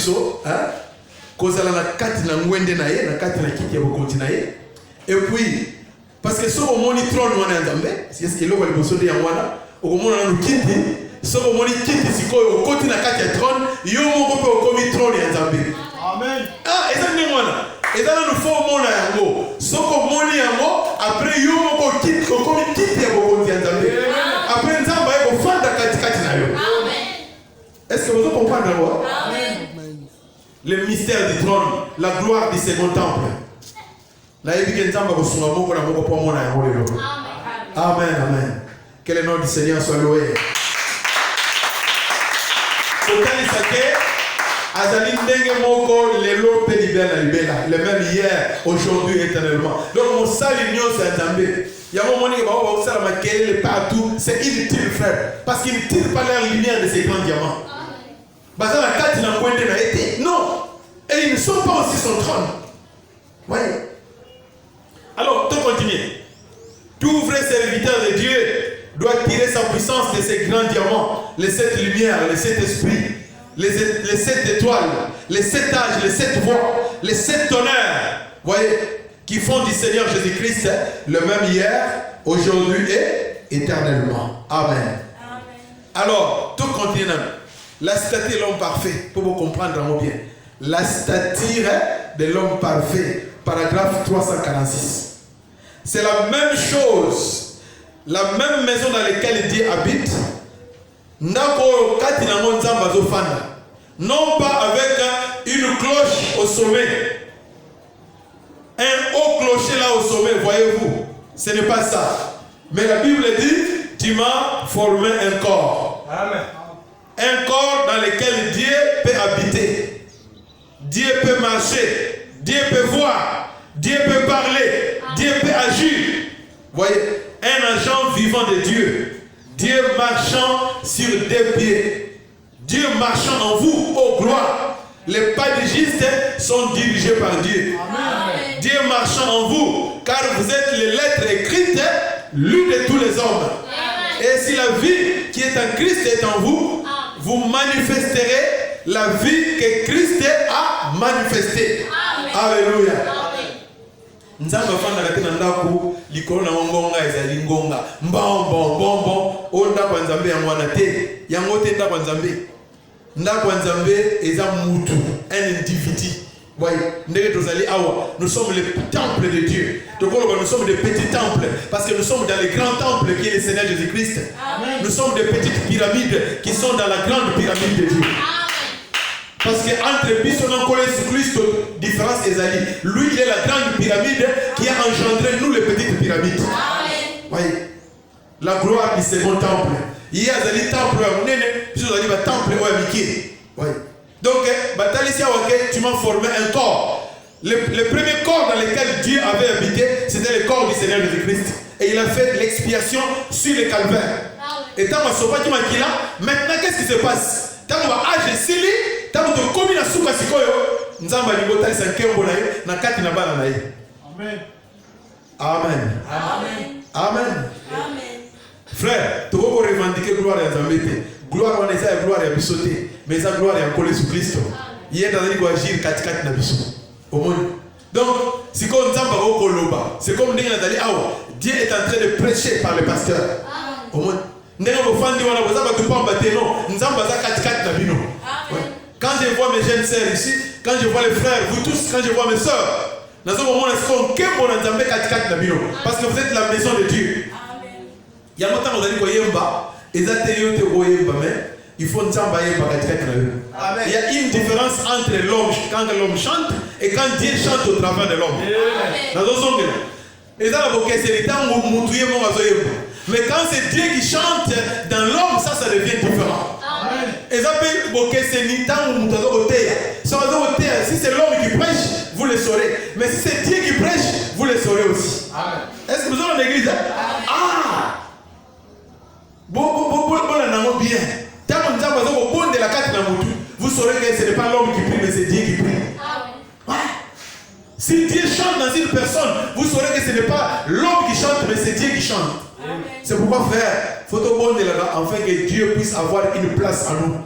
cause à la carte na ngwende na ye, na carte na kiti ya bokonti na ye. Et puis, parce que si on moni trône wana nzambe, si est-ce que l'on va le bosser en wana, au moment où on kiti, si on moni kiti siko au côté na carte ya trône, yo mo ko pe komi trône ya nzambe. Amen. Ah, et ça ni wana. Et ça nous faut mona yango. Si on moni yango, après yo mo ko kiti ko komi kiti ya bokonti ya nzambe. Après nzamba ko fanda kati na yo. Est-ce que vous comprenez d'abord? Amen. Le mystère du trône, la gloire du second temple. Amen, amen. Que le nom du Seigneur soit loué. Le même hier, aujourd'hui, éternellement. Donc, mon salut, c'est un Zambé. Il y a un moment où on va partout. C'est inutile, frère. Parce qu'ils ne tirent pas leur lumière de ces grands diamants. Non. Et ils ne sont pas aussi son trône. Voyez. Alors, tout continue. Tout vrai serviteur de Dieu doit tirer sa puissance de ces grands diamants, les 7 lumières, les 7 esprits, les 7 étoiles, les 7 âges, les 7 voix, les 7 tonnerres. Voyez, qui font du Seigneur Jésus-Christ le même hier, aujourd'hui et éternellement. Amen. Amen. Alors, tout continue. La stature de l'homme parfait, pour vous comprendre bien. La stature de l'homme parfait, paragraphe 346. C'est la même chose, la même maison dans laquelle Dieu habite. Non pas avec une cloche au sommet. Un haut clocher là au sommet, voyez-vous. Ce n'est pas ça. Mais la Bible dit, tu m'as formé un corps. Amen. Un corps dans lequel Dieu peut habiter. Dieu peut marcher. Dieu peut voir. Dieu peut parler. Dieu peut agir. Voyez, un agent vivant de Dieu. Dieu marchant sur 2 pieds. Dieu marchant en vous, ô gloire. Les pas du juste sont dirigés par Dieu. Amen. Dieu marchant en vous, car vous êtes les lettres écrites, lues de tous les hommes. Amen. Et si la vie qui est en Christ est en vous, vous manifesterez la vie que Christ a manifestée. Alléluia. Nzamba fanda katina ndaku likolo na ngonga ezali ngonga mbon onda kwa nzambe ya mwana te yango te nda kwa nzambe ndako ya nzambe eza mutu un individu. Voyez, nous sommes les temples de Dieu. Donc nous sommes des petits temples parce que nous sommes dans les grands temples qui est le Seigneur Jésus-Christ. Nous sommes des petites pyramides qui sont dans la grande pyramide de Dieu. Parce que entre Bisson et Christ, différence est ali. Lui, il est la grande pyramide qui a engendré nous les petites pyramides. Voyez, la gloire du second temple. Il y a des temples à Mounene, puis vous allez le temple à Mickey. Voyez. Donc, tu m'as formé un corps. Le premier corps dans lequel Dieu avait habité, c'était le corps du Seigneur Jésus-Christ. Et il a fait l'expiation sur le calvaire. Et tant que maintenant, qu'est-ce qui se passe? Tant que âge Sili, tant que tu commis la souka sikoyo, Nzamba Libota est un kembo na kati na bana na ye. Amen. Amen. Amen. Amen. Amen. Frère, tu vas revendiquer gloire à Nzamba. Gloire on est à gloire à bisoté, mais sa gloire est encore sous Christ. Il est dans les agir kati na biso. Au monde. Donc, c'est comme Nzamba au Koloba. C'est comme Dieu est en train de prêcher par le pasteur. Au monde. Quand je vois mes jeunes sœurs ici, quand je vois les frères, vous tous, quand je vois mes sœurs, parce que vous êtes la maison de Dieu. Il y a longtemps vous allez voir il faut il y a une différence entre l'homme quand l'homme chante et quand Dieu chante au travers de l'homme. Mais quand c'est Dieu qui chante dans l'homme, ça devient différent. Si c'est l'homme qui prêche, vous le saurez. Mais si c'est Dieu qui prêche, vous le saurez aussi. Est-ce que vous êtes en église? Ah! Bien. Vous saurez que ce n'est pas l'homme qui prie, mais c'est Dieu qui prie. Si Dieu chante dans une personne, vous saurez que ce n'est pas l'homme qui chante, mais c'est Dieu qui chante. C'est pourquoi, frère, il faut demander là-bas, afin que Dieu puisse avoir une place en nous.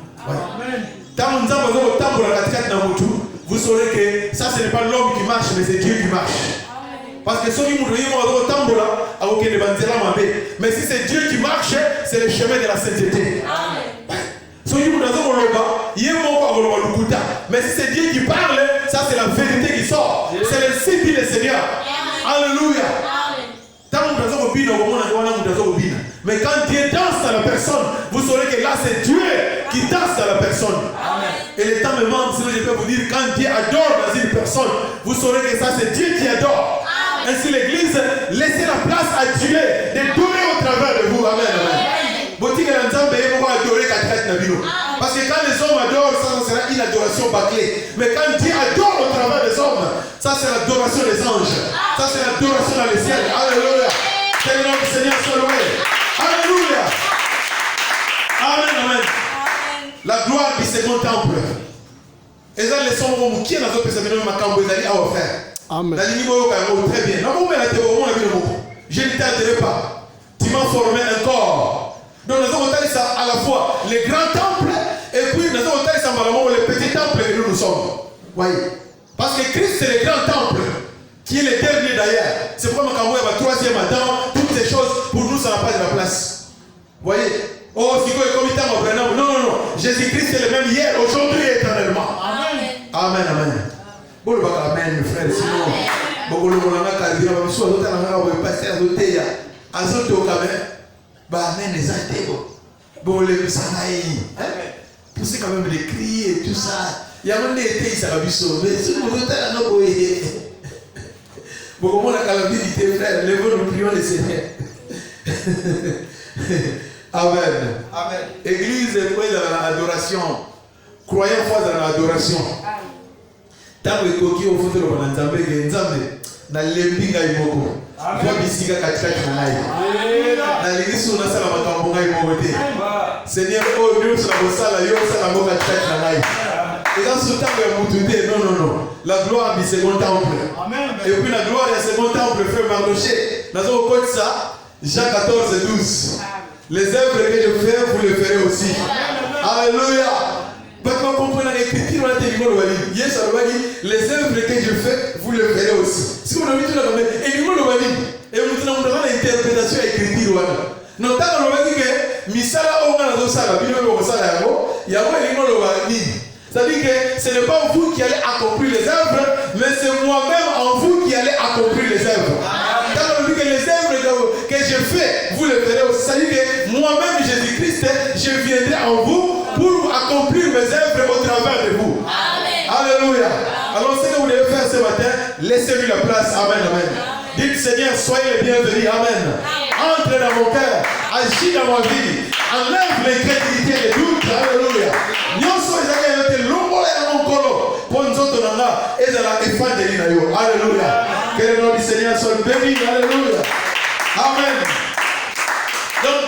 Vous saurez que ça, ce n'est pas l'homme qui marche, mais c'est Dieu qui marche. Parce que mais si c'est Dieu qui marche, c'est le chemin de la sainteté. Mais si c'est Dieu qui parle, ça c'est la vérité qui sort. C'est le signe du Seigneur. Alléluia. Mais quand Dieu danse dans la personne, vous saurez que là c'est Dieu qui danse dans la personne. Et le temps me manque, sinon je peux vous dire, quand Dieu adore dans une personne, vous saurez que ça c'est Dieu qui adore. Ainsi l'église, laissez la place à Dieu de donner au travers de vous. Amen. Parce que quand les hommes adorent, ça sera une adoration bâclée. Mais quand Dieu adore au travers des hommes, ça c'est l'adoration des anges. Ça c'est l'adoration dans les ciels. Alléluia. Que le nom du Seigneur soit loué. Alléluia. Amen, amen. La gloire du second temple. Et ça, les hommes qui sont dans notre personne, à faire. Amen. Très bien. Je ne t'aiderai pas. Tu m'as formé un corps. Donc nous avons ça à la fois les grands temples et puis nous avons ça le petit temple que nous sommes. Voyez. Parce que Christ c'est le grand temple qui est le dernier d'ailleurs. C'est pourquoi nous avons le troisième Adam. Toutes ces choses pour nous ça n'a pas de la place. Voyez. Oh, c'est quoi comme il t'a non, non, non. Jésus-Christ est le même hier, aujourd'hui et éternellement. Amen. Amen, amen. Bon, amen, frère. Sinon, bon, le monde a dit, on va passer à l'hôtel. À l'hôtel au Cameroun. Bah, amen, les athées. Bon, les sanaïs. Pour c'est quand même les cris et tout ça. Il y a même des thés, ça va bien sauver. Si vous êtes là, non, vous voyez. Bon, comment la calamité, frère, levons nous prions le Seigneur. Amen. Amen. Église est dans l'adoration. Croyons foi dans l'adoration. Tant que coquille au fond de l'Obanzambe, Genzambe, na lembinga imoko. Kwa bisika katikati na naye. Na l'église on a ça la makambo ngai mogote. Seigneur, oh Dieu, ça va ça la yo ça la moka katikati na naye. Et dans ce temps ya mutude, non non non. La gloire du second temple. Amen. Et puis la gloire du second temple frère Mardoché. Nous avons compté ça Jean 14 et 12. Les œuvres que je fais, vous les ferez aussi. Alléluia. Maintenant, comprenez l'écriture, on a dit, yes, les œuvres que je fais, vous les verrez aussi. Si vous avez dit, et nous avons l'interprétation écriture. Nous avons dit que Misala Oga Sala, c'est-à-dire que ce n'est pas vous qui allez accomplir les œuvres, mais c'est moi-même en vous qui allez accomplir les œuvres. Quand on dit que les œuvres que je fais, vous les verrez aussi. C'est-à-dire que moi-même, Jésus-Christ, je viendrai en vous pour accomplir mes œuvres au travers de vous. Amen. Alléluia. Alors, ce que vous devez faire ce matin, laissez-lui la place. Amen, amen. Dites Seigneur, soyez les bienvenus. Amen. Entre dans mon cœur, agis dans ma vie, enlève l'incrédulité et les doutes. Alléluia. Alléluia. Que le nom du Seigneur soit béni. Alléluia. Amen. Donc,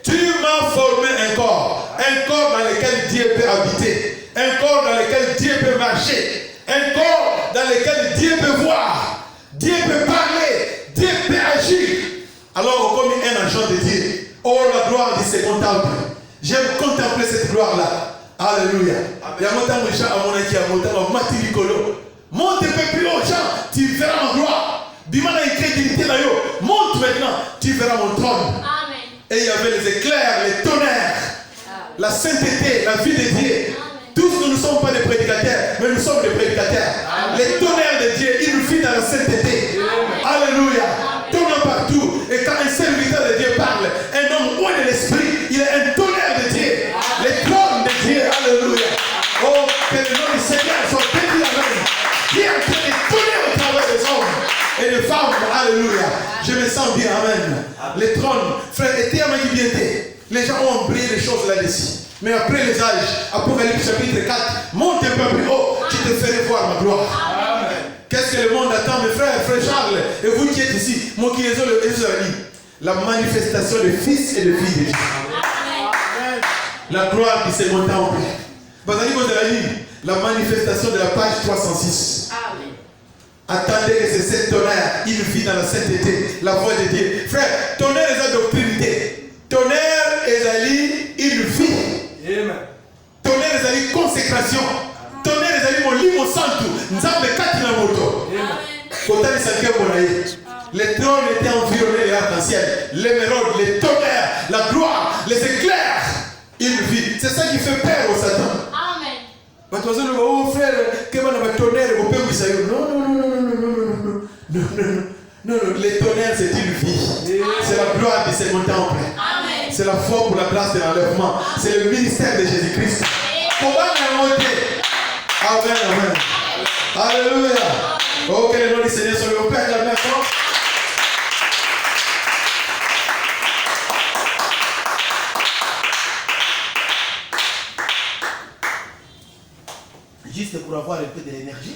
tu m'as formé un corps dans lequel Dieu peut habiter, un corps dans lequel Dieu peut marcher, un corps dans lequel Dieu peut voir, Dieu peut parler, Dieu peut agir. Alors, comme un agent de Dieu, oh la gloire de ce contemple. J'aime contempler cette gloire-là. Alléluia. Monte un peu plus haut, Jean, tu verras ma gloire. Bimana incrédulité là, monte maintenant, tu verras mon trône. Amen. Et il y avait les éclairs, les tonnerres, la sainteté, la vie de Dieu. Tous nous ne sommes pas des prédicateurs, mais nous sommes des prédicateurs. Amen. Les tonnerres de Dieu, ils nous vivent dans la sainteté. Amen. Alléluia. Tournant partout. Et quand un serviteur de Dieu parle, un homme loin de l'esprit, il est un tonnerre de Dieu. Amen. Les trônes de Dieu. Alléluia. Oh, que le nom du Seigneur soit béni. Amen. Qui est en train de tourner au travers des hommes et des femmes. Alléluia. Je me sens bien. Amen. Les trônes, frère, était à ma guibiété. Les gens ont oublié les choses là-dessus. Mais après les âges, Apocalypse chapitre 4, monte un peu plus haut, je te ferai voir ma gloire. Amen. Qu'est-ce que le monde attend, mes frères, frère Charles, et vous qui êtes ici, mon qui est la manifestation de fils et de filles de Dieu. Amen. La gloire qui s'est montée en paix. La manifestation de la page 306. Amen. Attendez que c'est cette tonnerre, il vit dans la sainteté, la voix de Dieu. Frère, tonnerre est la doctrinité. Tonnerre est une vie. Tonnerre est une consécration. Tonnerre est mon limo santo. Nzambe kati na moto. Kotani sanke monaye. Les trônes étaient environnés de l'arc-en-ciel. L'émeraude, les tonnerres, la gloire, les éclairs. Une vie. C'est ça qui fait peur au Satan. Amen. Oh frère, que va na tonnerre au peu non, les tonnerres c'est une vie. C'est la gloire de ces montants. C'est la foi pour la grâce de l'enlèvement. C'est le ministère de Jésus-Christ. Comment la monter? Amen, amen. Alléluia. Oh, que le nom du Seigneur soit le Père de la maison. Juste pour avoir un peu de l'énergie.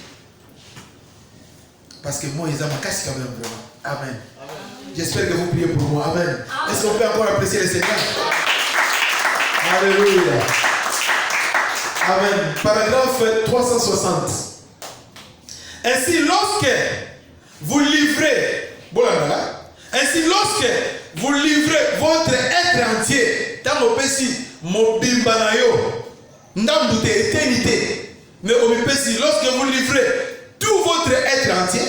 Parce que moi, ils ont ma casse quand même vraiment. Amen. J'espère que vous priez pour moi. Amen. Est-ce qu'on peut encore apprécier le Seigneur? Alléluia. Amen. Paragraphe 360. Ainsi, lorsque vous livrez, votre être entier, dans mon péché, mon bimbanayo, ndamdoute éternité, mais au péché, lorsque vous livrez tout votre être entier,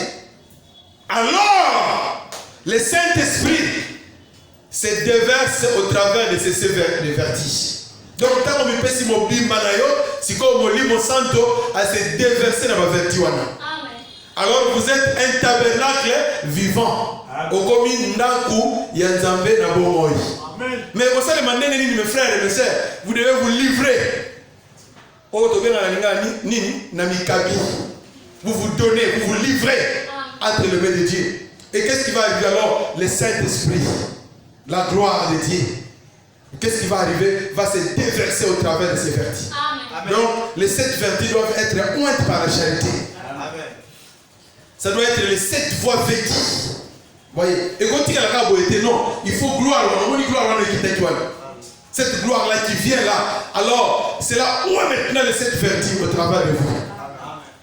alors le Saint-Esprit se déverse au travers de ces vertiges. Donc, quand on peut si mon bimbanayo, si comme mon limo santo a se déversé dans ma vertiwana. Alors vous êtes un tabernacle vivant. Au commun Naku Yanzambe Nabomoy. Mais vous savez, mes frères et mes sœurs, vous devez vous livrer. Vous vous donnez, vous vous livrez entre les mains de Dieu. Et qu'est-ce qui va arriver alors? Le Saint-Esprit, la gloire de Dieu. Qu'est-ce qui va arriver? Va se déverser au travers de ces vertus. Donc, les 7 vertus doivent être ointes par la charité. Amen. Ça doit être les 7 voies vêtues. Voyez? Et quand il y a la beauté, non, il faut gloire. Cette gloire-là qui vient là, alors c'est là où est maintenant les 7 vertus au travers de vous.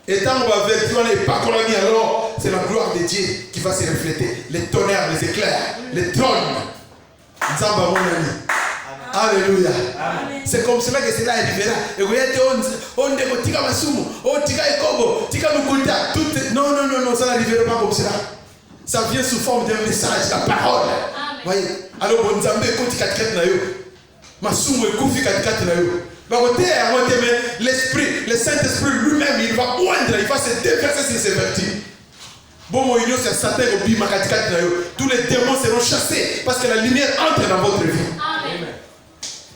Et tant qu'on va vertu, on n'est pas colonie, alors c'est la gloire de Dieu qui va se refléter. Les tonnerres, les éclairs, les trônes. Nzamba mon ami. Alléluia. C'est comme cela que cela arrivera. Et vous êtes on est tika masumu, on tika ekobo, tika nukuta, tout. Non, ça n'arrivera pas comme cela. Ça vient sous forme d'un message, la parole. Voyez. Alors bon Nzambe ko tika tika na yo. Masumu ekufi katika na yo. Mais l'esprit, le Saint-Esprit lui-même, il va oindre, il va se déverser sur ses vertus. Bon, mon union, c'est Satan au bima katika na yo. Tous les démons seront chassés parce que la lumière entre dans votre vie. Amen.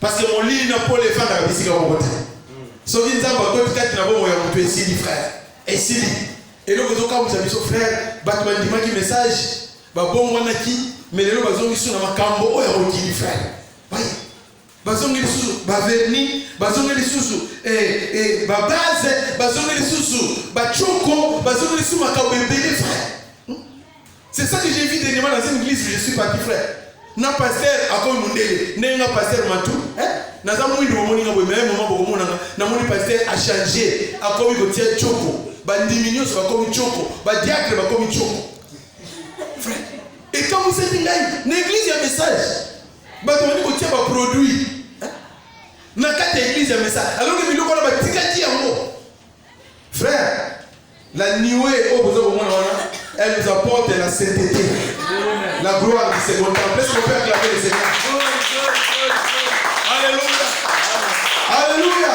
Parce que mon lit n'a pas les femmes à la bisika au côté. Sauf une zamba, quand tu as un bon moyen, on peut essayer, frère. Essayer. Et là, vous avez dit, frère, Batman dit un message, bon, mais là, vous avez dit, ma cambo, oh, il frère. Oui. Bazongi lisusu baverni bazongi lisusu base bazongi lisusu bachoko bazongi lisusu makabembele frère. C'est ça que j'ai vu dernièrement dans une église où je suis parti frère. Na pasteur akomi mundele nenga pasteur matu naza mwindi bomoni ngabo mais moment boko mona na moni pasteur a changé akomi kotia choko bandiminios bakomi choko badiacre bakomi choko frère. Et quand vous êtes dans l'église il y a un message batomoni kotia ba produit na kati église ya message alors que biloko na batikaki yango frère. La nuée au besoin de elle nous apporte la sainteté, la gloire du second temps. Laisse-moi faire acclamer le Seigneur. Alléluia. Alléluia.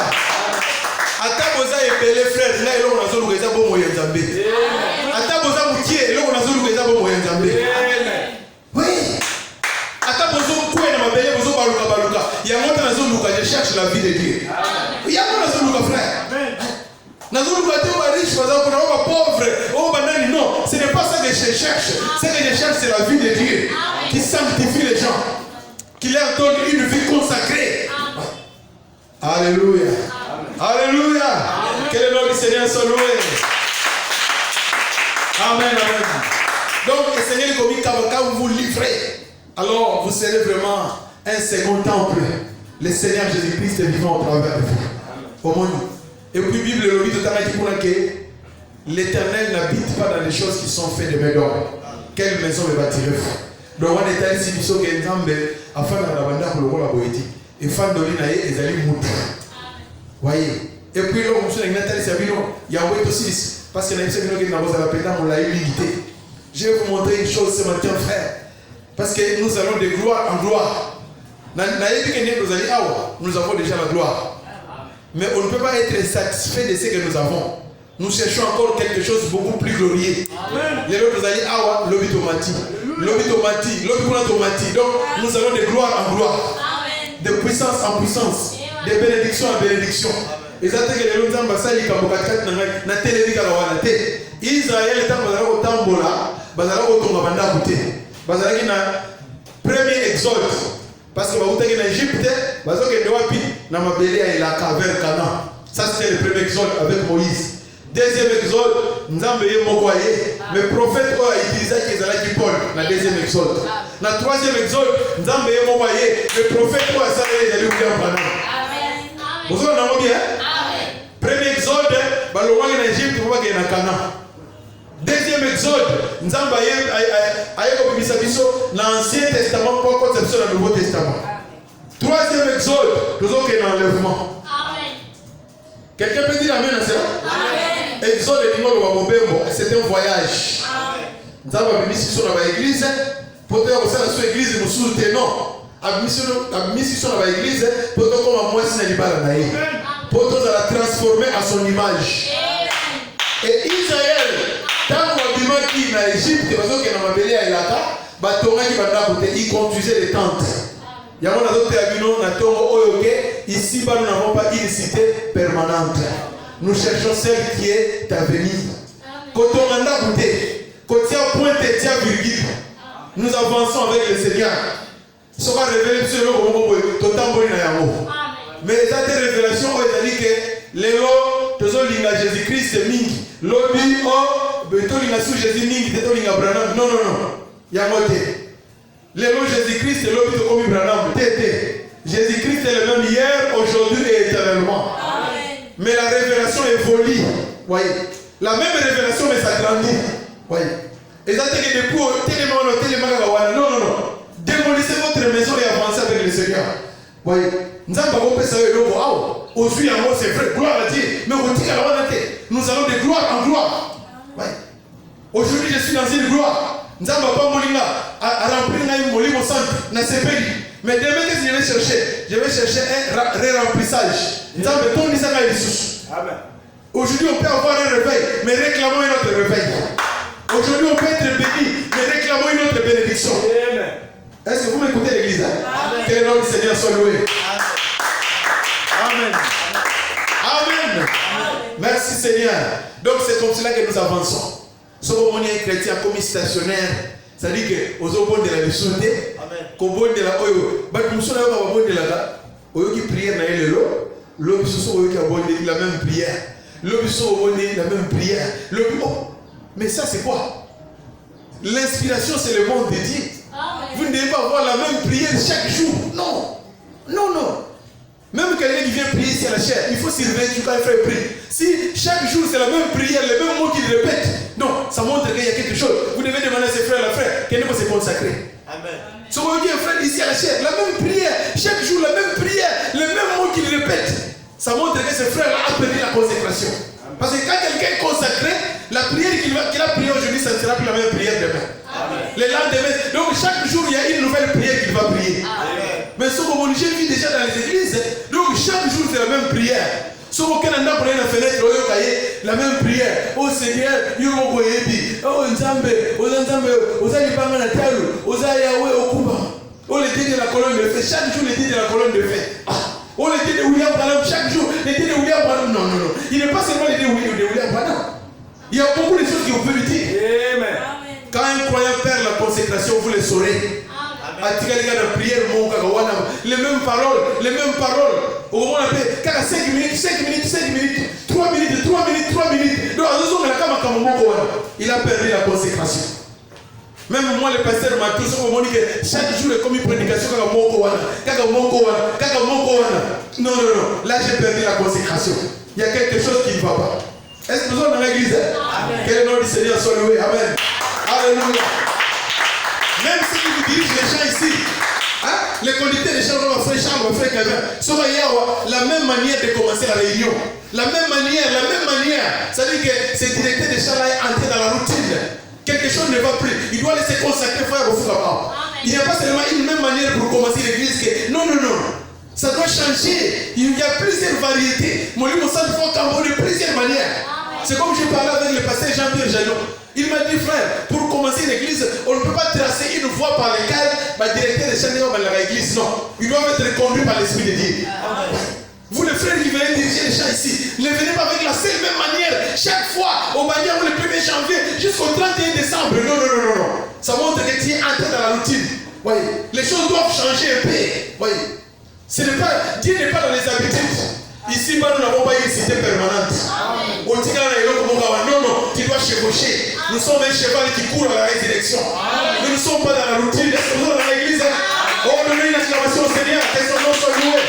Ataboza epele frère, na eloko na zolu keza bo moyo nzambe. Ataboza mutie eloko na zolu keza bo moyo nzambe. Oui. Atabozo kwe na mabele bozo baluka. Yango na zolu ka je cherche la vie de Dieu. Yango na zolu ka frère. Non, ce n'est pas ça que je cherche. Ce que je cherche, c'est la vie de Dieu qui sanctifie les gens, qui leur donne une vie consacrée. Alléluia. Alléluia. Que le nom du Seigneur soit loué. Amen. Amen. Donc, le Seigneur, quand vous vous livrez, alors vous serez vraiment un second temple. Le Seigneur Jésus-Christ est vivant au travers de vous. Au monde. Et puis, Bible le dit totalement que l'Éternel n'habite pas dans les choses qui sont faites de main d'homme. Quelle maison me bâtirez-vous? Donc, on est allé ici, nous que Nzambe, afin de la bande pour le rôle à Boéti. Et fan de l'inaïe, et d'aller mouton. Voyez. Et puis, là, on se dit, il y a un wait aussi, parce que la mission qui n'a pas la peine, on l'a humilité. Je vais vous montrer une chose ce matin, frère. Parce que nous allons de gloire en gloire. Nous avons déjà la gloire. Mais on ne peut pas être satisfait de ce que nous avons. Nous cherchons encore quelque chose de beaucoup plus glorieux. Les autres nous allons awa l'obitomati, l'obitomati. Donc nous allons de gloire en gloire, de puissance en puissance, de bénédiction en bénédiction. Et ça c'est que les gens ont passé les kambokakat na télé kalawana té. Israël est en tambola, bazala otonga banda côté. Bazala qui na premier exode. Parce que vous êtes en Égypte, vous êtes dans ma belle et la caverne Canaan. Ça c'était le premier exode avec Moïse. Deuxième exode, nous avons eu Mokoye. Le prophète a utilisé qui Paul dans le deuxième exode. Dans le troisième exode, nous avons eu Mokoye. Le prophète a salé les Léviens Canaan. Vous avez bien? Premier exode, vous avez en Égypte, vous avez en Canaan. Deuxième exode, nous avons l'Ancien Testament pour conception du Nouveau Testament. Troisième exode, nous avons un enlèvement. Quelqu'un peut dire amen à ça? Exode c'est un voyage. Nous avons mis sur l'église, pour que nous l'église nous soutenons. Nous avons mis sur l'église, pour que nous pour la transformer à son image. Et Israël, tant qu'on dit en Égypte, il conduisait les tentes. Ici, nous n'avons pas une cité permanente. Nous cherchons celle qui est à venir. Quand on a goûté, quand il y a point et virgule, nous avançons avec le Seigneur. Ce sera révélé sur le mais les révélations ont dit que les lots, tous les Jésus-Christ, mingi. Lobby, oh, betolinga sous Jésus mingi, betolinga Branham. Non. Yamote. Les lots Jésus-Christ, c'est lobby de Komi Branham. Jésus-Christ est le même hier, aujourd'hui et éternellement. Amen. Mais la révélation évolue. Voyez. La même révélation, mais ça grandit. Voyez. Et ça, c'est que depuis, non. Démolissez votre maison et avancez avec le Seigneur. Voyez. Nous allons c'est vrai, gloire à Dieu. Mais nous allons de gloire en gloire. Ouais. Aujourd'hui, je suis dans une gloire. Nous allons pas mourir à remplir mon centre. Mais demain, qu'est-ce que je vais chercher un ré-remplissage. Aujourd'hui, on peut avoir un réveil, mais réclamons une autre réveil. Aujourd'hui, on peut être béni, mais réclamons une autre bénédiction. Est-ce que vous m'écoutez, l'église? Que le nom du Seigneur soit loué. Amen. Amen. Merci Merci Seigneur. Donc c'est comme cela que nous avançons. Si on est chrétien comme stationnaire, ça dit que aux hommes de la missionné, qu'on bonne de la oyo, bah nous sommes là au bon de la oyo qui prière na elle l'homme qui a bonne la même prière, l'homme la même prière, mais ça c'est quoi? L'inspiration c'est le monde de Dieu. Vous ne devez pas avoir la même prière chaque jour. Non, non, non. Même quelqu'un qui vient prier ici à la chair, il faut surveiller quand il fait prier. Si chaque jour c'est la même prière, les mêmes mots qu'il répète, non, ça montre qu'il y a quelque chose. Vous devez demander à ses frères et à la frère, qu'elle va se consacrer. Amen. Si vous dites un frère ici à la chair, la même prière, chaque jour la même prière, les mêmes mots qu'il répète, ça montre que ce frère-là a perdu la consécration. Parce que quand quelqu'un est consacré, la prière qu'il a priée aujourd'hui, ça ne sera plus la même prière demain. Amen. Le lendemain, donc chaque jour il y a une nouvelle prière qu'il va prier. Amen. Mais ce que mon Dieu vit déjà dans les églises, donc chaque jour c'est la même prière. Si vous avez une fenêtre, la même prière. Oh Seigneur, oh Nzambe, oh Nzambe, oh Zalibanga Natalu, oh Yahweh, oh Kuba. Oh le dieu de la colonne de feu, chaque jour le dieu de la colonne de feu. Oh le dieu de William Branham, chaque jour le dieu de William Branham. Non, non, non. Il n'est pas seulement le dieu de William Branham. Il y a beaucoup de choses que vous pouvez dire. Amen. Quand un croyant perd la consécration, vous le saurez. Les mêmes paroles, les mêmes paroles. Au moment où on a 5 minutes, 5 minutes, 5 minutes, 3 minutes, 3 minutes, 3 minutes. Donc, il a perdu la consécration. Même moi, le pasteur m'a tout ça, on dit que chaque jour, il comme une prédication, non, non, non. Là, j'ai perdu la consécration. Il y a quelque chose qui ne va pas. Est-ce que nous sommes dans l'église? Que le nom du Seigneur soit loué. Amen. Alléluia. Même si vous dirigez les gens ici, hein, les conducteurs des chambres, on va faire chambre, on va faire quelqu'un. Ça va y avoir la même manière de commencer la réunion. La même manière. Ça veut dire que ce directeur des chambres est entré dans la routine. Quelque chose ne va plus. Il doit laisser consacrer frère au fond. Il n'y a pas seulement une même manière pour commencer l'église. Non, non, non. Ça doit changer. Il y a plusieurs variétés. Mon livre ça faut camboner de plusieurs manières. C'est comme je parlais avec le pasteur Jean-Pierre Janot. Il m'a dit, frère, pour commencer l'église, on ne peut pas tracer une voie par laquelle le directeur de chambres va à l'église. Non. Ils doivent être conduits par l'Esprit de Dieu. Vous, les frères qui venez diriger les gens ici, ne venez pas avec la seule même manière. Chaque fois, au Bagnan, le 1er janvier jusqu'au 31 décembre. Non, non, non, non, non. Ça montre que tu es entré dans la routine. Voyez. Les choses doivent changer un peu. Voyez. Dieu n'est pas dans les habitudes. Ici, nous n'avons pas une cité permanente. Non, non, tu dois chevaucher. Nous sommes un cheval qui court à la résurrection. Nous ne sommes pas dans la routine. Est-ce que nous sommes dans l'église? Oh, donnez une acclamation au Seigneur. Que son nom soit loué.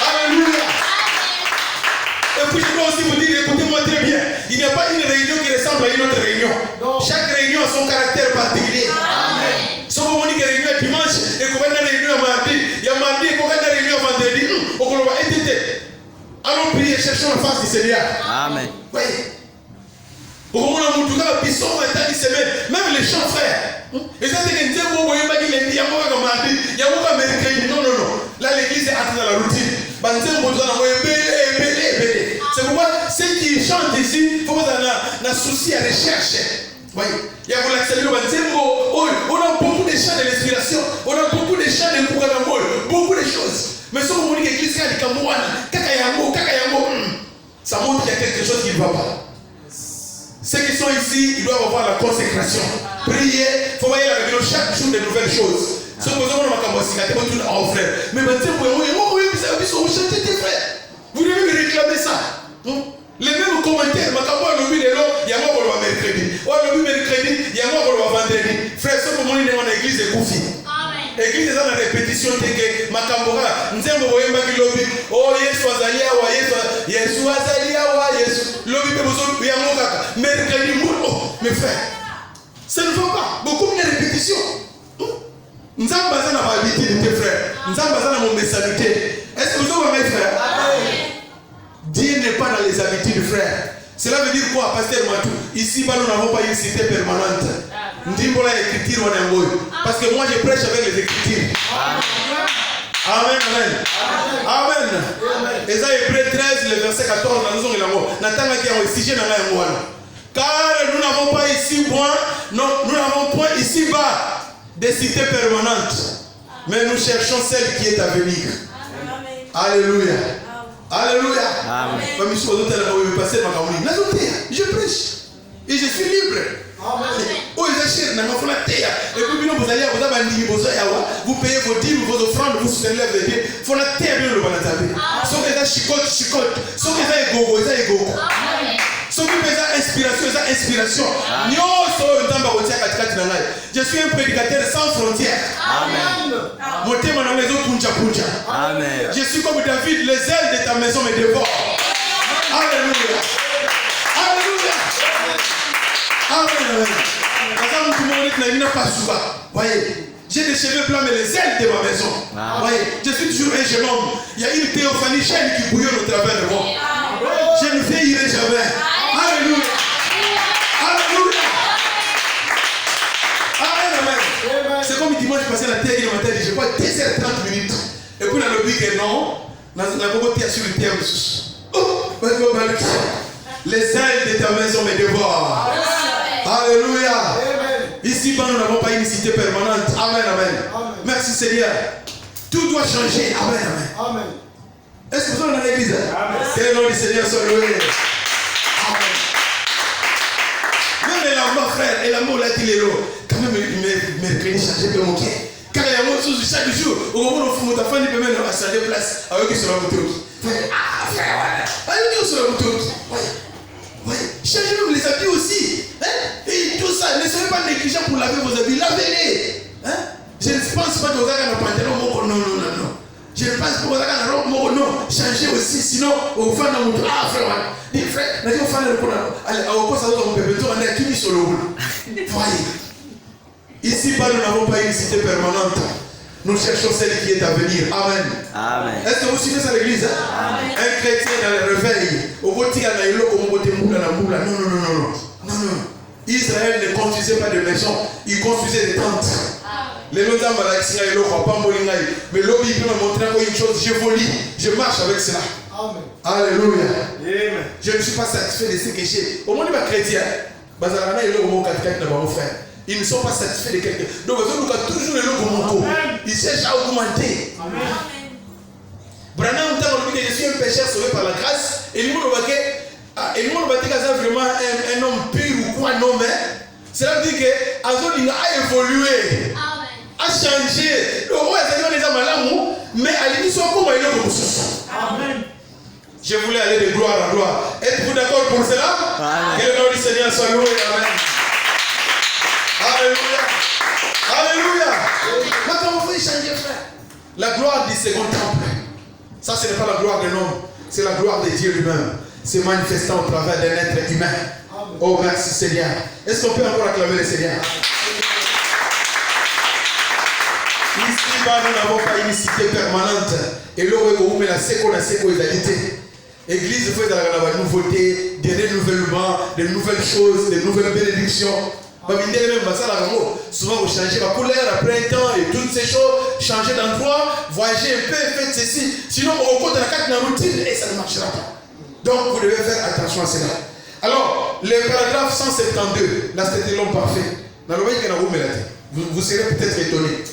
Alléluia. Et puis je dois aussi vous dire, écoutez-moi très bien. Il n'y a pas une réunion qui ressemble à une autre réunion. Chaque réunion a son caractère particulier. Amen. Si vous dites que réunion est dimanche et qu'on va dans la réunion mardi, il y a mardi et qu'on va dans la réunion vendredi, on va être. Allons prier, cherchons la face du Seigneur. Amen. Voyez. Au moment où on a un piston, même les chants frères. Et ça, c'est que Dieu il y a un mercredi. Non, non, non. Là, l'église est entrée dans la routine. C'est pourquoi ceux qui chantent ici, il faut pas un souci à recherche. Voyez. Il y a on a beaucoup de chants de l'inspiration. On a beaucoup de chants de Koukanamol. Beaucoup de choses. Mais si on dit que l'église est Kakayamo, ça montre qu'il y a quelque chose qui ne va pas. Ceux qui sont ici, ils doivent avoir la consécration. Prier, il faut voir la réunion chaque jour de nouvelles choses. Si vous avez un frère, mais vous devez me réclamer ça. Les mêmes commentaires, il y a moi pour le mercredi. Le mercredi, il y a moi pour le vendredi. Frère, ce moment, il est dans l'église de Koufi. L'église est dans la répétition de Makambora. Nous avons vu que lobby. Oh, Yesu Azalia, Yesu Azalia, Yesu. Lobby, il y a mon kaka. Mercredi, mes frères. Ça ne va pas. Beaucoup de répétitions. Nous avons besoin d'avoir l'habitude de tes frères. Nous avons besoin de mon messalité. Est-ce que vous avez mes frères? Dieu n'est pas dans les habitudes, frères. Cela veut dire quoi, pasteur Matou? Ici, nous n'avons pas une cité permanente. Parce que moi, je prêche avec les Écritures. Amen, amen. Amen. Esaïe 13, le verset 14, car nous n'avons pas ici, nous n'avons point ici-bas des cités permanentes. Mais nous cherchons celle qui est à venir. Alléluia. Alléluia. Amen. Je prêche. Et je suis libre. Oh, et puis vous payez vos dîmes, vos offrandes, vous soutenez l'œuvre de Dieu. Il faut la terre bien le banatabe. Sauf que ça chicote. Sauf que ça est gogo. Sauf que ça inspiration. Je suis un prédicateur sans frontières. Amen. Amen. Je suis comme David, les ailes de ta maison me dévorent. Alléluia. Alléluia. Amen. Voyez, j'ai des cheveux blancs, mais les ailes de ma maison. Voyez, je suis toujours un jeune homme. Il y a une théophanie chaîne qui bouillonne au travers de moi. Je ne vieillirai jamais. Alléluia. Alléluia. Amen. C'est comme dimanche passé la terre, il m'a dit, je crois 2h30 minutes. Et puis, dans le but que non, dans la côté sur le terre. Les ailes de ta maison me dévorent. Alléluia. Ici, nous n'avons pas une cité permanente. Amen, amen. Merci Seigneur. Tout doit changer. Amen, amen. Est-ce que vous êtes dans l'église? Que le nom du Seigneur soit loué. Amen. Même l'amour, frère, et l'amour là, il est là. Quand même, mercredi, changer de mon cœur. Car il y a un mot chaque jour. Au moment où on fait il peut même changer de place. Avec qui sera votre autre. Ah, frère, voilà. Avec qui sera votre autre. Oui, changez même les habits aussi. Hein? Et tout ça, ne soyez pas négligents pour laver vos habits. Lavez-les. Hein? Je ne pense pas que vous avez un pantalon. Non. Je ne pense pas que vous avez un robe. Non. Changez aussi. Sinon, au fond, on dit, ah, frère, dis frère, allez, au poste à votre bébé, on est qui sur le roule. Voyez. Ici, nous n'avons pas une cité permanente. Nous cherchons celle qui est à venir. Amen. Amen. Est-ce que vous suivez ça à l'église? Amen. Un chrétien dans le réveil. Non. Israël ne construisait pas de maison. Il construisait des tentes. Les gens mais l'homme il peut me montrer une chose. Je volis. Je marche avec cela. Amen. Alléluia. Amen. Je ne suis pas satisfait de ce que j'ai. Au moins, les chrétiens, ils ne sont pas satisfaits de quelqu'un. Donc, ils ont toujours le logo. Ils cherchent à augmenter. Amen. Branham, je suis un pécheur sauvé par la grâce. Et nous, vraiment un homme pur ou quoi, non, mais cela veut dire que Azoli a évolué, a changé. Le roi est les hommes, mais à l'émission, comment il est comme ça. Amen. Je voulais aller de gloire en gloire. Êtes-vous d'accord pour cela? Amen. Que le nom du Seigneur soit loué. Amen. Alléluia. Alléluia. Maintenant, vous pouvez changer, frère. La gloire du second temple. Ça, ce n'est pas la gloire de l'homme. C'est la gloire de Dieu lui-même. C'est manifestant au travers d'un être humain. Amen. Oh, merci Seigneur. Est-ce qu'on peut encore acclamer le Seigneur? Ici, nous n'avons pas une cité permanente. Et là, on met la sécurité. Église fait de la nouveauté, des renouvellements, des nouvelles choses, des nouvelles bénédictions. Souvent vous changez la couleur après un temps et toutes ces choses, changez d'endroit, voyagez un peu, faites ceci. Sinon, au cours de la carte, dans la routine, et ça ne marchera pas. Donc, vous devez faire attention à cela. Alors, le paragraphe 172, là c'était l'homme parfait. Dans le vous serez peut-être étonné.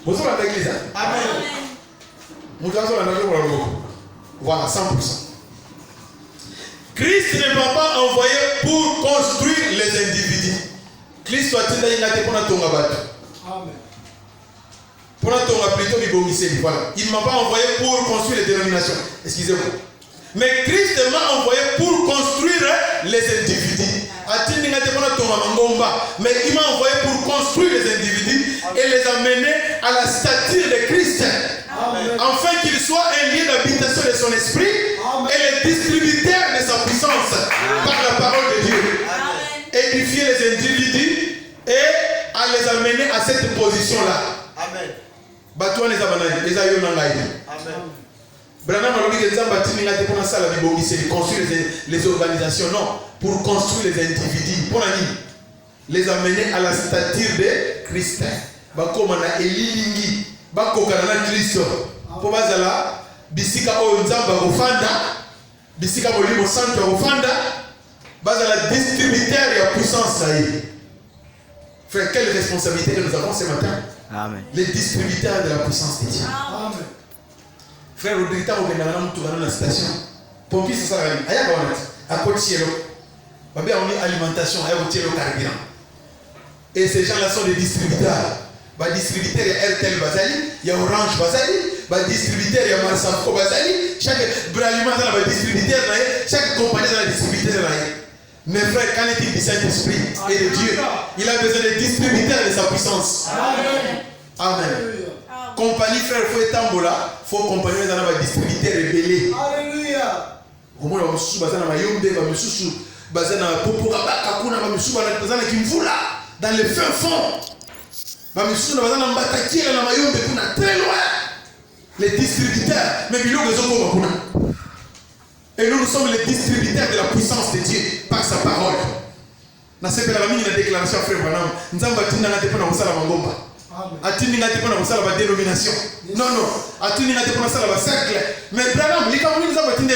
Vous êtes dans l'église. Amen. Voilà, 100%. Christ ne m'a pas envoyé pour construire les individus. Christ soit-il pour la tonga bateau. Amen. Pour la tonga plutôt voilà. Il ne m'a pas envoyé pour construire les dénominations. Excusez-moi. Mais Christ m'a envoyé pour construire les individus. Mais il m'a envoyé pour construire les individus et les amener à la stature de Christ. Amen. Afin qu'il soit un lieu d'habitation de son esprit. Amen. Et le distributeur de sa puissance. Amen. Par la parole de Dieu. Amen. Édifier les individus et à les amener à cette position-là. Amen. Construire les organisations, non. Pour construire les individus. Pour les amener à la stature de Christ. Bakomana elilingi. Bakokana Christ. Pour bazala bisika o nzamba ofanda. Bisika molimo santo ofanda. Bazala distributeur et puissance ça y est. Frère, quelle responsabilité que nous avons ce matin? Amen. Les distributeurs de la puissance de Dieu. Amen. Frère Rodrigue, tu as dans la station. Pompier, c'est ça. Il y a à côté de on a alimentation, il y a le carburant. Et ces gens-là sont des distributeurs. Les distributeurs, il y a Airtel Bazali, il y a Orange Bazali, les distributeurs, il y a Marsamco Bazali. Chaque aliment dans le distributeur, chaque compagnie dans le distributeur. Mes frères, quand il est du Saint-Esprit et de Dieu, il a besoin des distributeurs de sa puissance. Amen. Amen. Compagnie, frère, il faut être tambola, il faut accompagner dans le distributeur rebellé. Alléluia. Comment on va se baser dans la yombe, on va se baser dans la popo, on va se baser dans la kimvula, dans le fin fond. On va se baser dans la bataki, dans la yombe, on a très loin. Les distributeurs, mais bilo les autres. Et nous sommes les distributeurs de la puissance de Dieu par sa parole. Dans cette déclaration, frère Branham, nous avons dit que nous avons dit la dénomination. Non. Cercle. Mais Branham, nous avons dit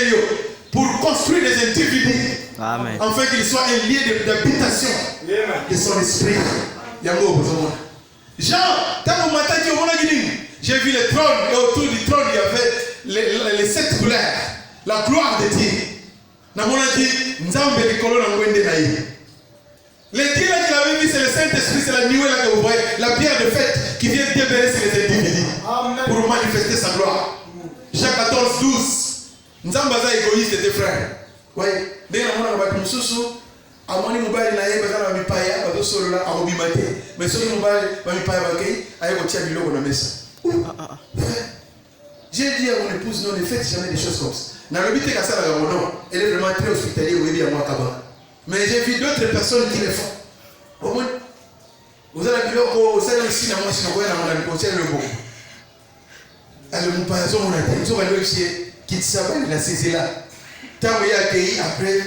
pour construire des individus. Amen. Afin qu'ils soient un lieu d'habitation de son esprit. Jean, j'ai vu le trône et autour du trône il y avait les 7 couleurs. La gloire de Dieu. Le Dieu là qu'il avait mis, c'est le Saint-Esprit, c'est la nuée là que vous voyez, la pierre de fête qui vient déverser les individus pour manifester sa gloire. Jacques 14, 12. Nous sommes égoïstes des frères. Oui. Dès que nous avons dit que amoni mobile na yeba kana mipaya bato solo la akobimate mais solo mobile ba mipaya bakei aye ko tia biloko na mesa. J'ai dit à mon épouse non ne faites jamais des choses comme ça. Dans le but que ça la non, elle est vraiment très hospitalière oui bien moi kaba. Mais j'ai vu d'autres personnes qui le font. Au moins vous allez biloko ça aussi na moi si na na mon conseil le bon. Alors mon père son on a dit on va le chier qui s'appelle la saisi là. Tant il a accueilli après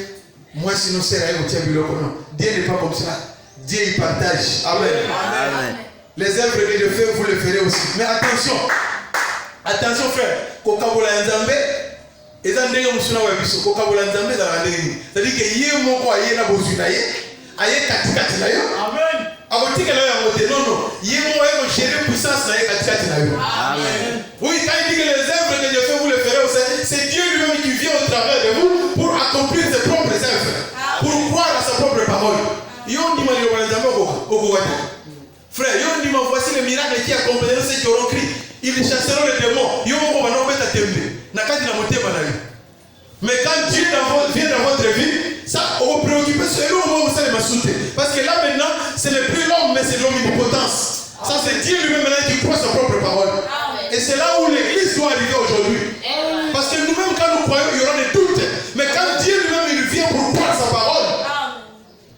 moi sinon c'est là au tia biloko non. Dieu n'est pas comme ça. Dieu il partage. Amen. Amen. Les œuvres que je fais vous le ferez aussi. Mais attention. Attention frère, kokabola nzambe eza ndenge musuna wa biso kokabola nzambe za ndenge. C'est-à-dire que yé moko ayé na bozuna yé, ayé katikati na yo. Amen. Akotika na yo ngote non. Yé moko ayé gérer puissance na yé katikati na yo. Amen. Oui, quand il dit que les œuvres que je fais vous le ferez aussi, c'est Dieu lui-même qui vient au travers de vous pour accomplir ses propres œuvres, pour croire à sa propre parole. Yo ndima le kokabola nzambe okokata. Frère, yo ndima voici le miracle qui accompagne ceux qui auront crié. Ils chasseront les démons. Mais quand Dieu vient dans votre vie, ça vous préoccupe sur l'homme, parce que là maintenant, ce n'est plus l'homme, mais c'est l'omnipotence. Ça c'est Dieu lui-même maintenant qui croit sa propre parole. Et c'est là où l'église doit arriver aujourd'hui. Parce que nous-mêmes, quand nous croyons, il y aura des doutes. Mais quand Dieu lui-même il vient pour croire sa parole.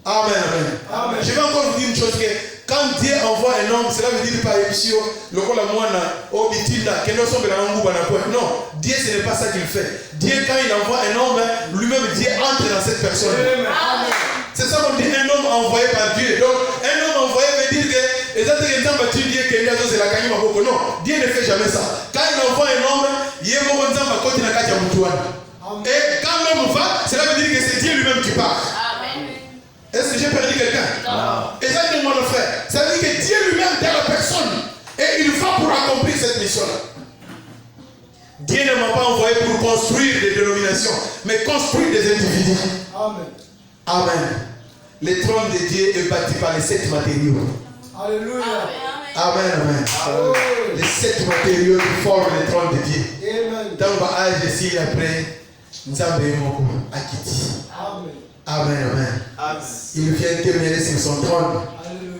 Amen. Je vais encore vous dire une chose que quand Dieu envoie un homme, cela veut dire par émission, le col à moi, au bitinda, que nous sommes dans un groupe. Non, Dieu ce n'est pas ça qu'il fait. Dieu quand il envoie un homme, lui-même Dieu entre dans cette personne. Amen. C'est ça qu'on dit un homme envoyé par Dieu. Donc un homme envoyé veut dire que non, Dieu ne fait jamais ça. Quand il envoie un homme, et quand l'homme va, cela veut dire que c'est Dieu lui-même qui part. Est-ce que j'ai perdu quelqu'un? Non. Et ça, c'est mon frère. Ça veut dire que Dieu lui-même est la personne. Et il va pour accomplir cette mission-là. Dieu ne m'a pas envoyé pour construire des dénominations, mais construire des individus. Amen. Le trône de Dieu est bâti par les 7 matériaux. Alléluia. Amen. Les 7 matériaux qui forment le trône de Dieu. Dans le âge de s'il après, nous avons acquitté. Amen. Il vient témoigner sur son trône.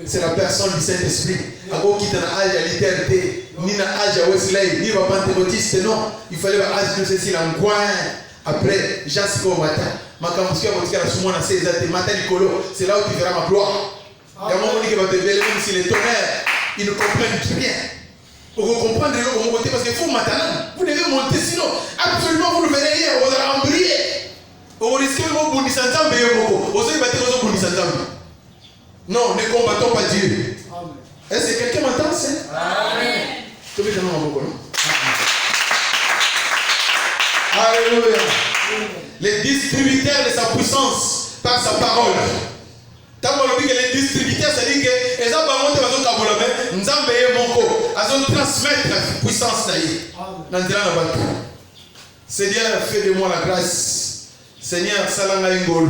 C'est la personne du Saint-Esprit. Avant qu'il ait un âge à l'éternité, ni un âge à Wesley, ni à Pentecôtiste, non. Il fallait un âge de ceci, l'angoisse. Après, Jasco matin. Ma camuscia va dire à ce moment-là, c'est là où tu verras ma gloire. Il y a un moment qui va te bêler, même si les tonnerres, ils ne comprennent rien. Vous comprenez de mon côté parce qu'il faut maintenant. Vous devez monter, sinon, absolument, vous ne verrez rien. Vous allez embriller. Vous risquez de vous bouger sans jambe et vous allez battre vos bouger sans jambe. Non, ne combattons pas Dieu. Est-ce que quelqu'un m'entend? Amen. Tu veux que je m'en Alléluia. Les distributeurs de sa puissance par sa parole. Tant qu'on dit que les distributeurs, ça dit que les abamons de Bazon Kabolame, nous avons payé mon corps, à transmettre la puissance d'ailleurs. Dans le Seigneur, fais de moi la grâce. Seigneur, salanga ingolo.